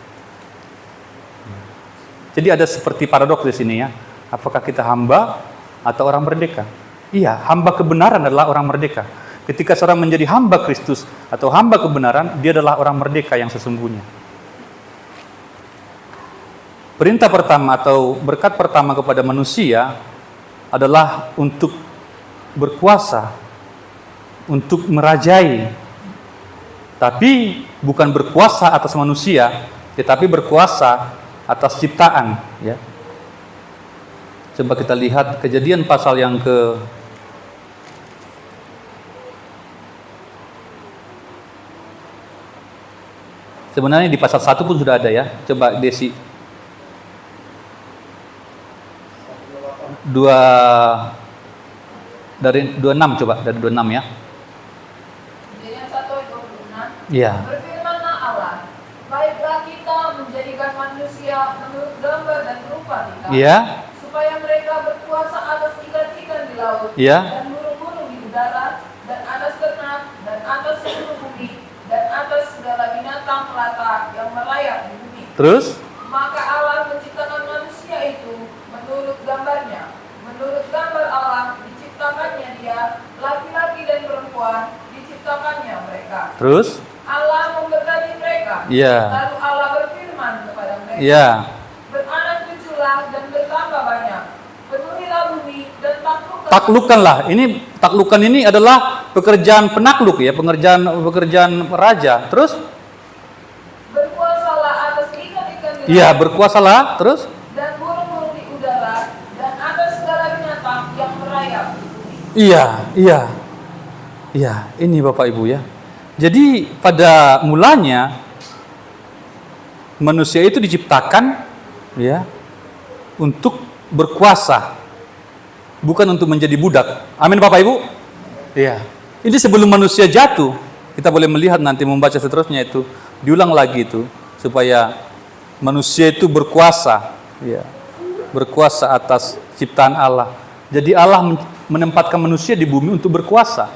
Jadi ada seperti paradoks di sini ya. Apakah kita hamba atau orang merdeka? Iya, hamba kebenaran adalah orang merdeka. Ketika seorang menjadi hamba Kristus atau hamba kebenaran, dia adalah orang merdeka yang sesungguhnya. Perintah pertama atau berkat pertama kepada manusia adalah untuk berkuasa, untuk merajai. Tapi bukan berkuasa atas manusia, tetapi berkuasa atas ciptaan, ya. Coba kita lihat Kejadian pasal yang sebenarnya di pasal 1 pun sudah ada ya. Coba Desi 26 coba dari 26 ya. Kejadian 1:26. Iya. Berfirmanlah Allah, baiklah kita menjadikan manusia menurut gambar dan rupa kita, supaya mereka berkuasa atas ikan-ikan di laut, dan burung-burung di udara, dan atas ternak, dan atas seluruh bumi, dan atas segala binatang melata yang merayap di bumi. Terus? Maka Allah menciptakan manusia itu menurut gambarnya. Menurut gambar Allah diciptakannya dia, laki-laki dan perempuan diciptakannya mereka. Terus? Allah memberkati mereka. Lalu Allah berfirman kepada mereka, beranak cuculah dan bertambah banyak, penuhilah bumi dan taklukkanlah. Ini taklukan ini adalah pekerjaan penakluk ya, pekerjaan raja. Terus? Berkuasalah atas ikan-ikan di laut. Berkuasalah. Terus? Dan burung-burung di udara dan atas segala binatang yang merayap di bumi. Iya, ini Bapak Ibu ya. Jadi pada mulanya manusia itu diciptakan ya untuk berkuasa, bukan untuk menjadi budak. Amin Bapak Ibu. Iya. Ini sebelum manusia jatuh, kita boleh melihat nanti membaca seterusnya itu, diulang lagi itu supaya manusia itu berkuasa. Ya. berkuasa atas ciptaan Allah. Jadi Allah menempatkan manusia di bumi untuk berkuasa.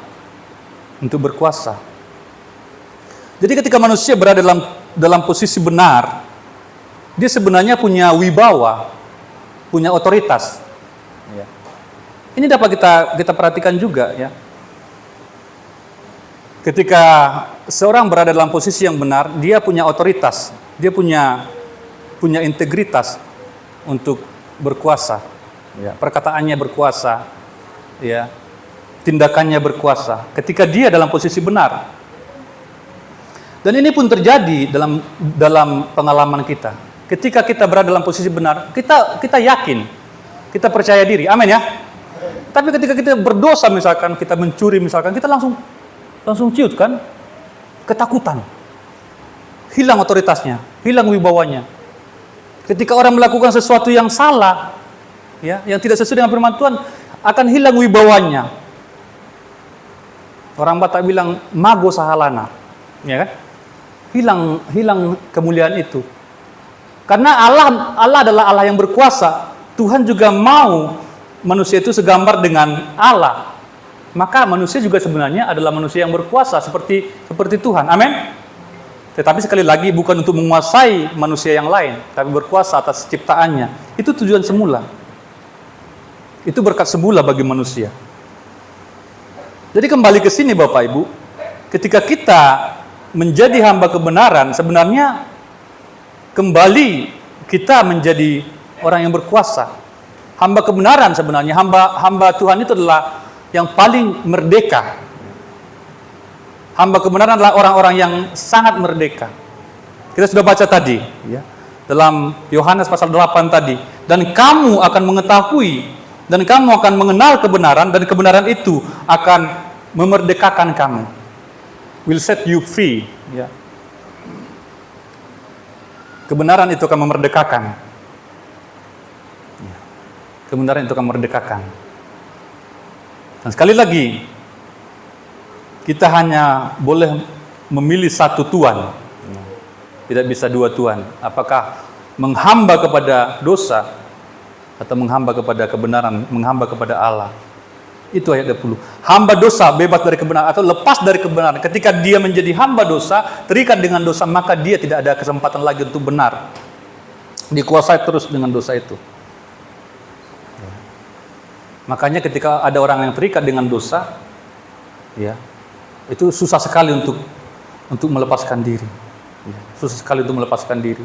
Untuk berkuasa. Jadi ketika manusia berada dalam posisi benar, dia sebenarnya punya wibawa, punya otoritas. Ya. Ini dapat kita perhatikan juga, ya. Ketika seorang berada dalam posisi yang benar, dia punya otoritas, dia punya integritas untuk berkuasa. Ya. Perkataannya berkuasa, ya. Tindakannya berkuasa. Ketika dia dalam posisi benar. Dan ini pun terjadi dalam pengalaman kita. Ketika kita berada dalam posisi benar, kita yakin, kita percaya diri, amin ya. Tapi ketika kita berdosa misalkan, kita mencuri misalkan, kita langsung ciut kan, ketakutan, hilang otoritasnya, hilang wibawanya. Ketika orang melakukan sesuatu yang salah, ya, yang tidak sesuai dengan firman Tuhan, akan hilang wibawanya. Orang Batak bilang mago sahalana, ya kan? Hilang kemuliaan itu. Karena Allah adalah Allah yang berkuasa. Tuhan juga mau manusia itu segambar dengan Allah. Maka manusia juga sebenarnya adalah manusia yang berkuasa seperti Tuhan. Amin. Tetapi sekali lagi bukan untuk menguasai manusia yang lain, tapi berkuasa atas ciptaannya. Itu tujuan semula. Itu berkat semula bagi manusia. Jadi kembali ke sini Bapak Ibu, ketika kita menjadi hamba kebenaran, sebenarnya kembali kita menjadi orang yang berkuasa. Hamba kebenaran sebenarnya, hamba Tuhan itu adalah yang paling merdeka. Hamba kebenaran adalah orang-orang yang sangat merdeka. Kita sudah baca tadi, ya, dalam Yohanes pasal 8 tadi. Dan kamu akan mengetahui, dan kamu akan mengenal kebenaran, dan kebenaran itu akan memerdekakan kamu. Will set you free. Ya. Kebenaran itu akan memerdekakan. Ya. Kebenaran itu akan memerdekakan. Dan sekali lagi, kita hanya boleh memilih satu Tuhan. Tidak bisa dua Tuhan. Apakah menghamba kepada dosa atau menghamba kepada kebenaran, menghamba kepada Allah. Itu ayat 20. Hamba dosa bebas dari kebenaran atau lepas dari kebenaran. Ketika dia menjadi hamba dosa, terikat dengan dosa, maka dia tidak ada kesempatan lagi untuk benar. Dikuasai terus dengan dosa itu. Makanya ketika ada orang yang terikat dengan dosa, ya, itu susah sekali untuk melepaskan diri. Susah sekali untuk melepaskan diri.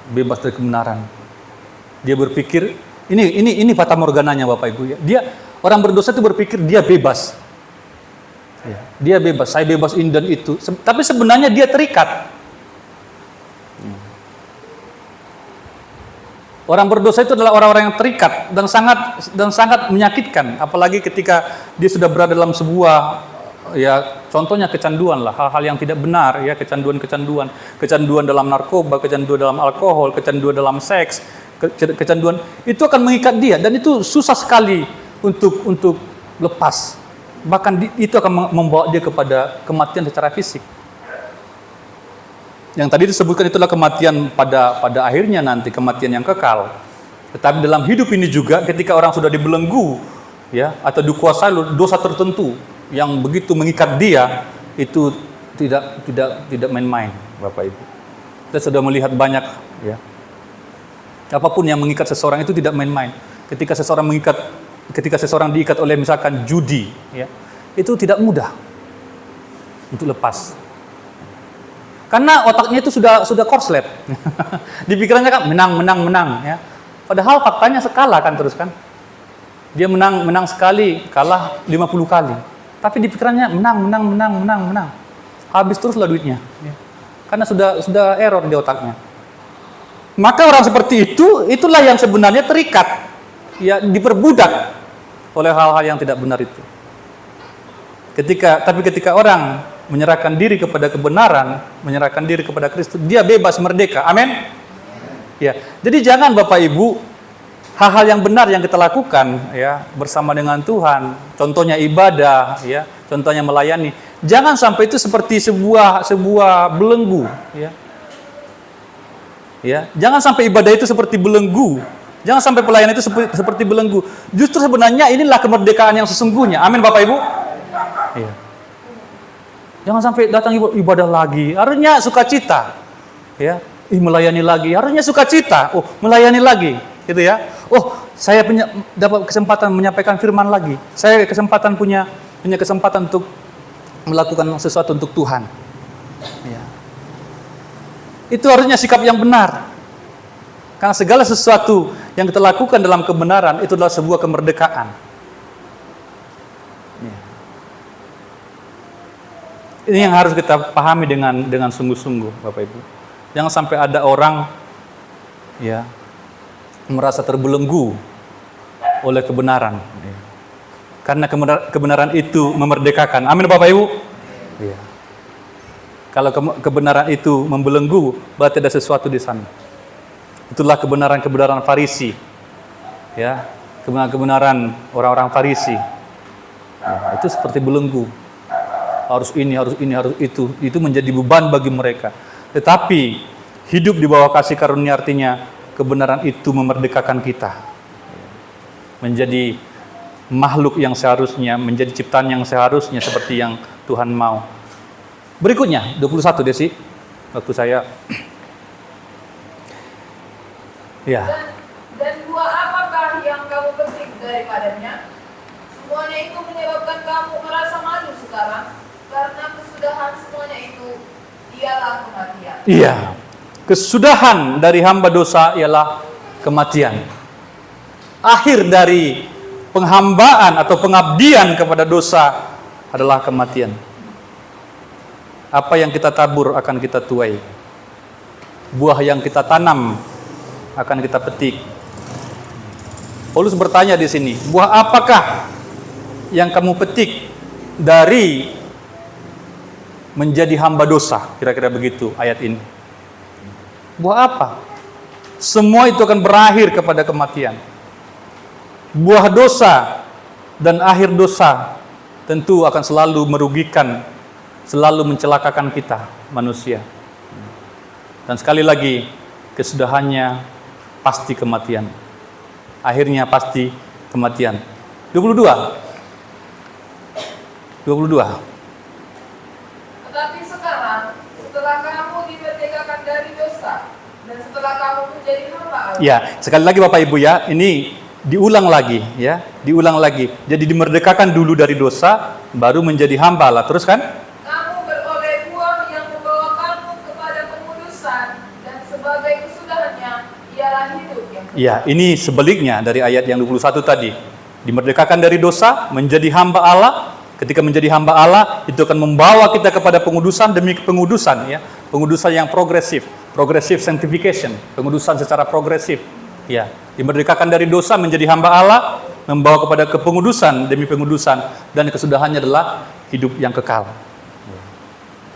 Bebas dari kebenaran. Dia berpikir ini fata morgananya Bapak Ibu ya. Orang berdosa itu berpikir dia bebas. Ya, dia bebas, saya bebas ini dan itu. Tapi sebenarnya dia terikat. Orang berdosa itu adalah orang-orang yang terikat dan sangat menyakitkan. Apalagi ketika dia sudah berada dalam sebuah, ya contohnya kecanduan lah, hal-hal yang tidak benar, ya kecanduan dalam narkoba, kecanduan dalam alkohol, kecanduan dalam seks, kecanduan itu akan mengikat dia dan itu susah sekali untuk lepas. Bahkan itu akan membawa dia kepada kematian secara fisik. Yang tadi disebutkan itulah kematian pada akhirnya nanti, kematian yang kekal. Tetapi dalam hidup ini juga ketika orang sudah dibelenggu, ya, atau dikuasai dosa tertentu yang begitu mengikat dia, itu tidak main-main, Bapak Ibu. Kita sudah melihat banyak, ya. Apapun yang mengikat seseorang itu tidak main-main. Ketika seseorang diikat oleh misalkan judi, ya, itu tidak mudah untuk lepas. Karena otaknya itu sudah korslet. Di pikirannya kan menang, ya. Padahal faktanya skala kan terus kan. Dia menang sekali, kalah 50 kali. Tapi di pikirannya menang. Habis teruslah duitnya. Ya. Karena sudah error di otaknya. Maka orang seperti itulah yang sebenarnya terikat, ya, diperbudak oleh hal-hal yang tidak benar itu. Tapi ketika orang menyerahkan diri kepada kebenaran, menyerahkan diri kepada Kristus, dia bebas merdeka. Amin. Ya. Jadi jangan Bapak Ibu, hal-hal yang benar yang kita lakukan, ya, bersama dengan Tuhan, contohnya ibadah, ya, contohnya melayani, jangan sampai itu seperti sebuah belenggu, ya. Ya, jangan sampai ibadah itu seperti belenggu Jangan sampai pelayanan itu seperti belenggu. Justru sebenarnya inilah kemerdekaan yang sesungguhnya. Amin Bapak Ibu. Iya. Jangan sampai datang ibadah lagi, harusnya sukacita. Ya, melayani lagi, harusnya sukacita. Oh, melayani lagi, gitu ya. Oh, saya dapat kesempatan menyampaikan firman lagi. Saya punya kesempatan untuk melakukan sesuatu untuk Tuhan. Ya. Itu harusnya sikap yang benar. Karena segala sesuatu yang kita lakukan dalam kebenaran itu adalah sebuah kemerdekaan. Ya. Ini yang harus kita pahami dengan sungguh-sungguh, Bapak Ibu. Jangan sampai ada orang ya merasa terbelenggu oleh kebenaran. Ya. Karena kebenaran itu memerdekakan. Amin Bapak Ibu. Ya. Kalau kebenaran itu membelenggu, berarti ada sesuatu di sana. Itulah kebenaran Farisi. Ya, kebenaran orang-orang Farisi. Nah, itu seperti belenggu. Harus ini, harus itu. Itu menjadi beban bagi mereka. Tetapi hidup di bawah kasih karunia artinya kebenaran itu memerdekakan kita. Menjadi makhluk yang seharusnya, menjadi ciptaan yang seharusnya seperti yang Tuhan mau. Berikutnya 21 Desi. Waktu saya ya. Dan buah apakah yang kamu petik daripadanya? Semuanya itu menyebabkan kamu merasa malu sekarang, karena kesudahan semuanya itu ialah kematian. Iya. Kesudahan dari hamba dosa ialah kematian. Akhir dari penghambaan atau pengabdian kepada dosa adalah kematian. Apa yang kita tabur akan kita tuai. Buah yang kita tanam akan kita petik. Paulus bertanya di sini, buah apakah yang kamu petik dari menjadi hamba dosa? Kira-kira begitu ayat ini. Buah apa? Semua itu akan berakhir kepada kematian. Buah dosa dan akhir dosa tentu akan selalu merugikan, selalu mencelakakan kita manusia. Dan sekali lagi, kesudahannya pasti kematian. Akhirnya pasti kematian. 22. Tetapi sekarang, setelah kamu dimerdekakan dari dosa, dan setelah kamu menjadi hamba Allah. Ya, sekali lagi Bapak Ibu ya, ini diulang lagi ya, diulang lagi. Jadi dimerdekakan dulu dari dosa, baru menjadi hamba Allah. Terus kan? Kamu beroleh buah yang membawa kamu kepada pengudusan, dan sebagai kesudahannya ialah hidup yang kekal. Ya, ini sebaliknya dari ayat yang 21 tadi. Dimerdekakan dari dosa, menjadi hamba Allah. Ketika menjadi hamba Allah, itu akan membawa kita kepada pengudusan demi pengudusan ya. Pengudusan yang progresif, progressive sanctification, pengudusan secara progresif. Ya, dimerdekakan dari dosa menjadi hamba Allah, membawa kepada kepengudusan demi pengudusan, dan kesudahannya adalah hidup yang kekal.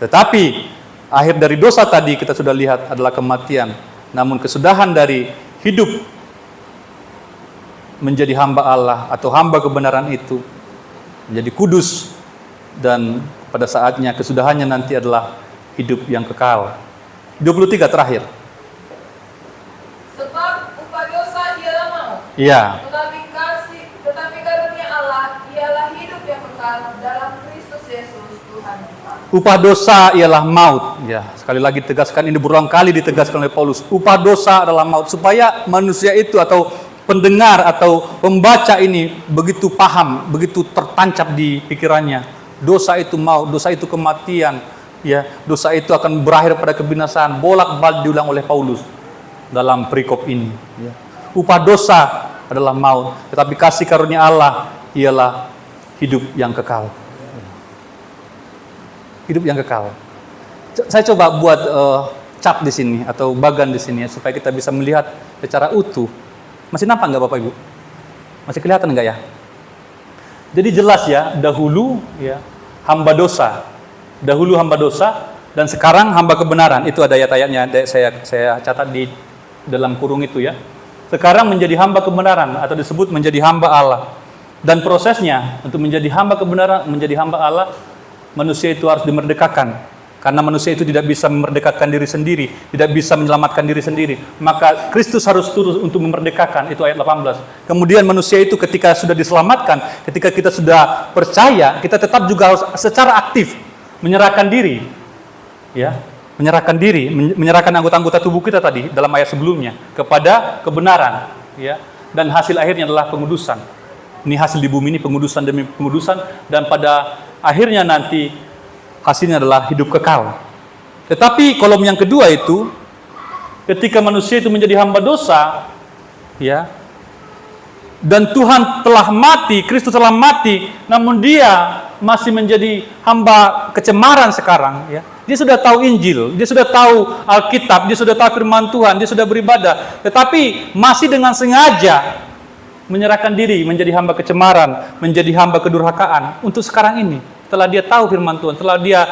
Tetapi akhir dari dosa tadi kita sudah lihat adalah kematian. Namun kesudahan dari hidup menjadi hamba Allah atau hamba kebenaran itu menjadi kudus, dan pada saatnya kesudahannya nanti adalah hidup yang kekal. 23 terakhir. Sebab upah dosa ialah maut. Iya. Tetapi karunia Allah ialah hidup yang kekal dalam Kristus Yesus Tuhan kita. Upah dosa ialah maut. Ya, sekali lagi tegaskan, ini berulang kali ditegaskan oleh Paulus. Upah dosa adalah maut, supaya manusia itu atau pendengar atau pembaca ini begitu paham, begitu tertancap di pikirannya. Dosa itu maut, dosa itu kematian. Ya, dosa itu akan berakhir pada kebinasaan. Bolak-balik diulang oleh Paulus dalam perikop ini. Ya. Upah dosa adalah maut, tetapi kasih karunia Allah ialah hidup yang kekal. Hidup yang kekal. Saya coba buat cat di sini atau bagan di sini ya, supaya kita bisa melihat secara utuh. Masih nampak nggak Bapak Ibu? Masih kelihatan nggak ya? Jadi jelas ya, dahulu ya hamba dosa, dahulu hamba dosa, dan sekarang hamba kebenaran. Itu ada ayat-ayatnya, saya catat di dalam kurung itu ya. Sekarang menjadi hamba kebenaran atau disebut menjadi hamba Allah. Dan prosesnya untuk menjadi hamba kebenaran, menjadi hamba Allah, manusia itu harus dimerdekakan Karena manusia itu tidak bisa memerdekakan diri sendiri, tidak bisa menyelamatkan diri sendiri. Maka Kristus harus turun untuk memerdekakan, itu ayat 18. Kemudian manusia itu ketika sudah diselamatkan, ketika kita sudah percaya, kita tetap juga harus secara aktif menyerahkan diri. Ya, menyerahkan diri, menyerahkan anggota-anggota tubuh kita tadi dalam ayat sebelumnya kepada kebenaran, ya. Dan hasil akhirnya adalah pengudusan. Ini hasil di bumi ini pengudusan demi pengudusan, dan pada akhirnya nanti hasilnya adalah hidup kekal. Tetapi kolom yang kedua itu, ketika manusia itu menjadi hamba dosa, ya, dan Tuhan telah mati, Kristus telah mati, namun dia masih menjadi hamba kecemaran sekarang, ya. Dia sudah tahu Injil, dia sudah tahu Alkitab, dia sudah tahu firman Tuhan, dia sudah beribadah, tetapi masih dengan sengaja menyerahkan diri menjadi hamba kecemaran, menjadi hamba kedurhakaan untuk sekarang ini. Setelah dia tahu firman Tuhan, setelah dia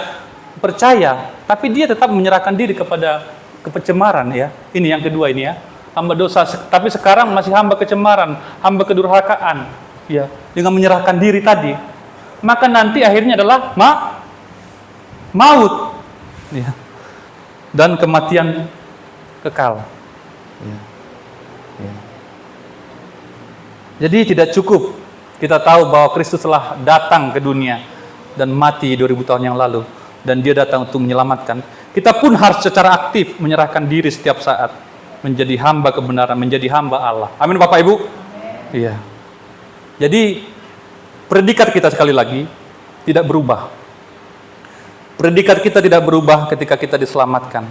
percaya, tapi dia tetap menyerahkan diri kepada kecemaran, ya. Ini yang kedua ini, ya. Hamba dosa, tapi sekarang masih hamba kecemaran, hamba kedurhakaan, ya, dengan menyerahkan diri tadi. Maka nanti akhirnya adalah maut, ya, dan kematian kekal. Ya. Ya. Jadi tidak cukup kita tahu bahwa Kristus telah datang ke dunia dan mati 2000 tahun yang lalu, dan dia datang untuk menyelamatkan. Kita pun harus secara aktif menyerahkan diri setiap saat menjadi hamba kebenaran, menjadi hamba Allah. Amin, Bapak Ibu. Iya. Jadi predikat kita sekali lagi tidak berubah. Predikat kita tidak berubah ketika kita diselamatkan.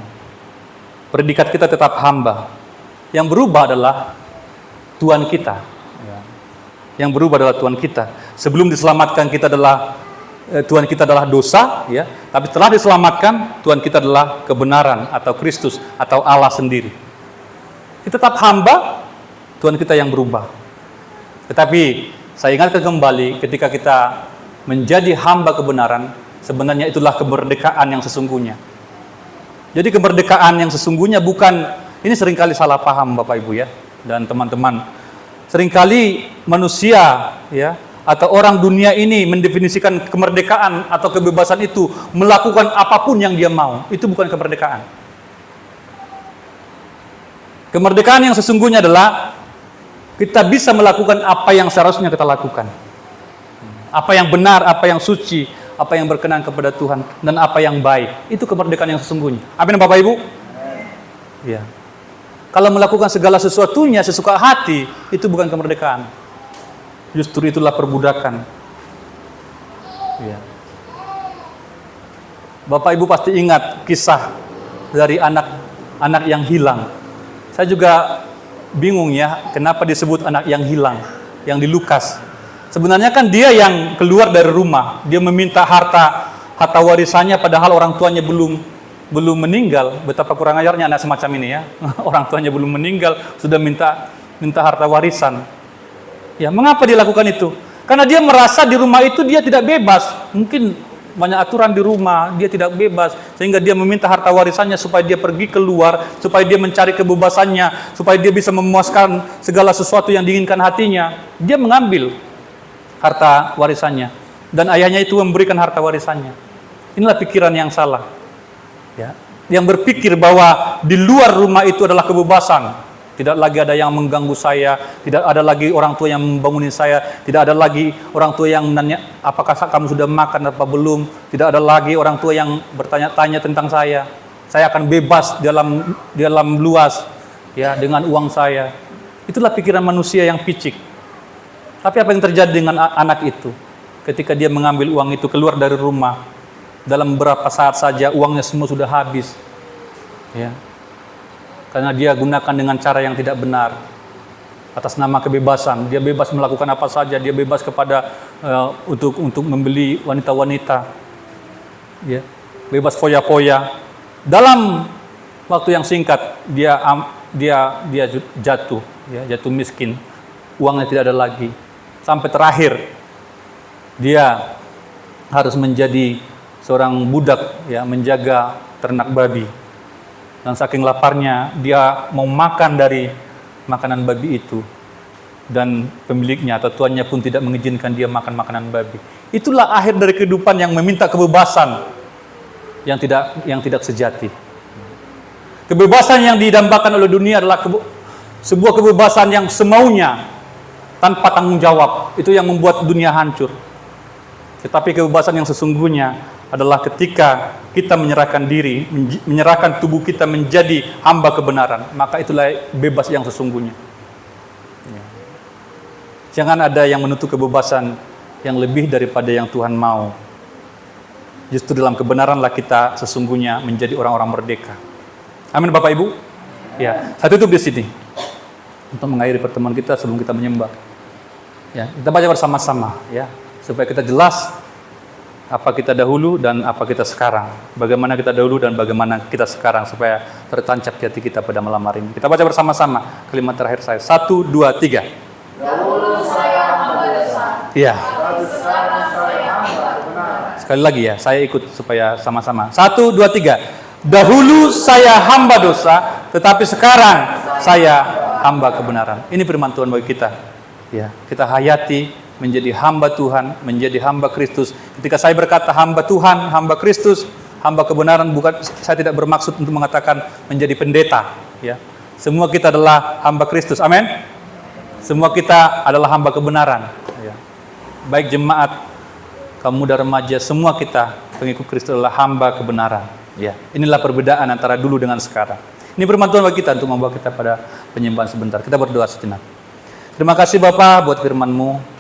Predikat kita tetap hamba. Yang berubah adalah Tuhan kita. Yang berubah adalah Tuhan kita. Sebelum diselamatkan kita adalah Tuhan kita adalah dosa, ya. Tapi setelah diselamatkan, Tuhan kita adalah kebenaran atau Kristus atau Allah sendiri. Kita tetap hamba, Tuhan kita yang berubah. Tetapi saya ingatkan kembali, ketika kita menjadi hamba kebenaran, sebenarnya itulah kemerdekaan yang sesungguhnya. Jadi kemerdekaan yang sesungguhnya bukan, ini seringkali salah paham Bapak Ibu, ya, dan teman-teman. Seringkali manusia, ya, atau orang dunia ini mendefinisikan kemerdekaan atau kebebasan itu melakukan apapun yang dia mau. Itu bukan kemerdekaan. Kemerdekaan yang sesungguhnya adalah kita bisa melakukan apa yang seharusnya kita lakukan. Apa yang benar, apa yang suci, apa yang berkenan kepada Tuhan, dan apa yang baik. Itu kemerdekaan yang sesungguhnya. Amin, Bapak Ibu? Ya. Kalau melakukan segala sesuatunya sesuka hati, itu bukan kemerdekaan. Justru itulah perbudakan. Ya. Bapak Ibu pasti ingat kisah dari anak yang hilang. Saya juga bingung, ya, kenapa disebut anak yang hilang, yang di Lukas. Sebenarnya kan dia yang keluar dari rumah, dia meminta harta warisannya padahal orang tuanya belum meninggal. Betapa kurang ajarnya anak semacam ini, ya. Orang tuanya belum meninggal sudah minta harta warisan. Ya, mengapa dia lakukan itu? Karena dia merasa di rumah itu dia tidak bebas. Mungkin banyak aturan di rumah, dia tidak bebas, sehingga dia meminta harta warisannya supaya dia pergi keluar, supaya dia mencari kebebasannya, supaya dia bisa memuaskan segala sesuatu yang diinginkan hatinya. Dia mengambil harta warisannya, dan ayahnya itu memberikan harta warisannya. Inilah pikiran yang salah, ya, yang berpikir bahwa di luar rumah itu adalah kebebasan. Tidak lagi ada yang mengganggu saya, tidak ada lagi orang tua yang membangunin saya, tidak ada lagi orang tua yang menanya apakah kamu sudah makan apa belum, tidak ada lagi orang tua yang bertanya-tanya tentang saya. Saya akan bebas dalam luas, ya, dengan uang saya. Itulah pikiran manusia yang picik. Tapi apa yang terjadi dengan anak itu? Ketika dia mengambil uang itu keluar dari rumah, dalam beberapa saat saja uangnya semua sudah habis, ya. Karena dia gunakan dengan cara yang tidak benar atas nama kebebasan. Dia bebas melakukan apa saja, dia bebas untuk membeli wanita-wanita, ya, bebas foya-foya. Dalam waktu yang singkat dia jatuh, ya, jatuh miskin, uangnya tidak ada lagi. Sampai terakhir dia harus menjadi seorang budak, ya, menjaga ternak babi. Dan saking laparnya, dia mau makan dari makanan babi itu. Dan pemiliknya atau tuannya pun tidak mengizinkan dia makan makanan babi. Itulah akhir dari kehidupan yang meminta kebebasan. yang tidak sejati. Kebebasan yang didambakan oleh dunia adalah sebuah kebebasan yang semaunya, tanpa tanggung jawab. Itu yang membuat dunia hancur. Tetapi kebebasan yang sesungguhnya adalah ketika kita menyerahkan diri, menyerahkan tubuh kita menjadi hamba kebenaran. Maka itulah bebas yang sesungguhnya. Jangan ada yang menuntut kebebasan yang lebih daripada yang Tuhan mau. Justru dalam kebenaranlah kita sesungguhnya menjadi orang-orang merdeka. Amin Bapak Ibu. Ya, saya tutup di sini untuk mengakhiri pertemuan kita sebelum kita menyembah. Ya, kita baca bersama-sama ya, supaya kita jelas apa kita dahulu dan apa kita sekarang. Bagaimana kita dahulu dan bagaimana kita sekarang, supaya tertancap di hati kita pada malam hari ini. Kita baca bersama-sama kalimat terakhir saya. 1, 2, 3. Dahulu saya hamba dosa. Iya. Tapi sekarang saya hamba kebenaran. Sekali lagi ya, saya ikut supaya sama-sama. 1, 2, 3. Dahulu saya hamba dosa, tetapi sekarang saya hamba kebenaran. Ini firman Tuhan bagi kita. Ya, kita hayati menjadi hamba Tuhan, menjadi hamba Kristus. Ketika saya berkata hamba Tuhan, hamba Kristus, hamba kebenaran, bukan, saya tidak bermaksud untuk mengatakan menjadi pendeta. Ya, semua kita adalah hamba Kristus. Amin. Semua kita adalah hamba kebenaran. Ya. Baik jemaat, kaum muda remaja, semua kita pengikut Kristus adalah hamba kebenaran. Ya, inilah perbedaan antara dulu dengan sekarang. Ini firman Tuhan bagi kita untuk membawa kita pada penyembahan sebentar. Kita berdoa sejenak. Terima kasih Bapa buat firman-Mu.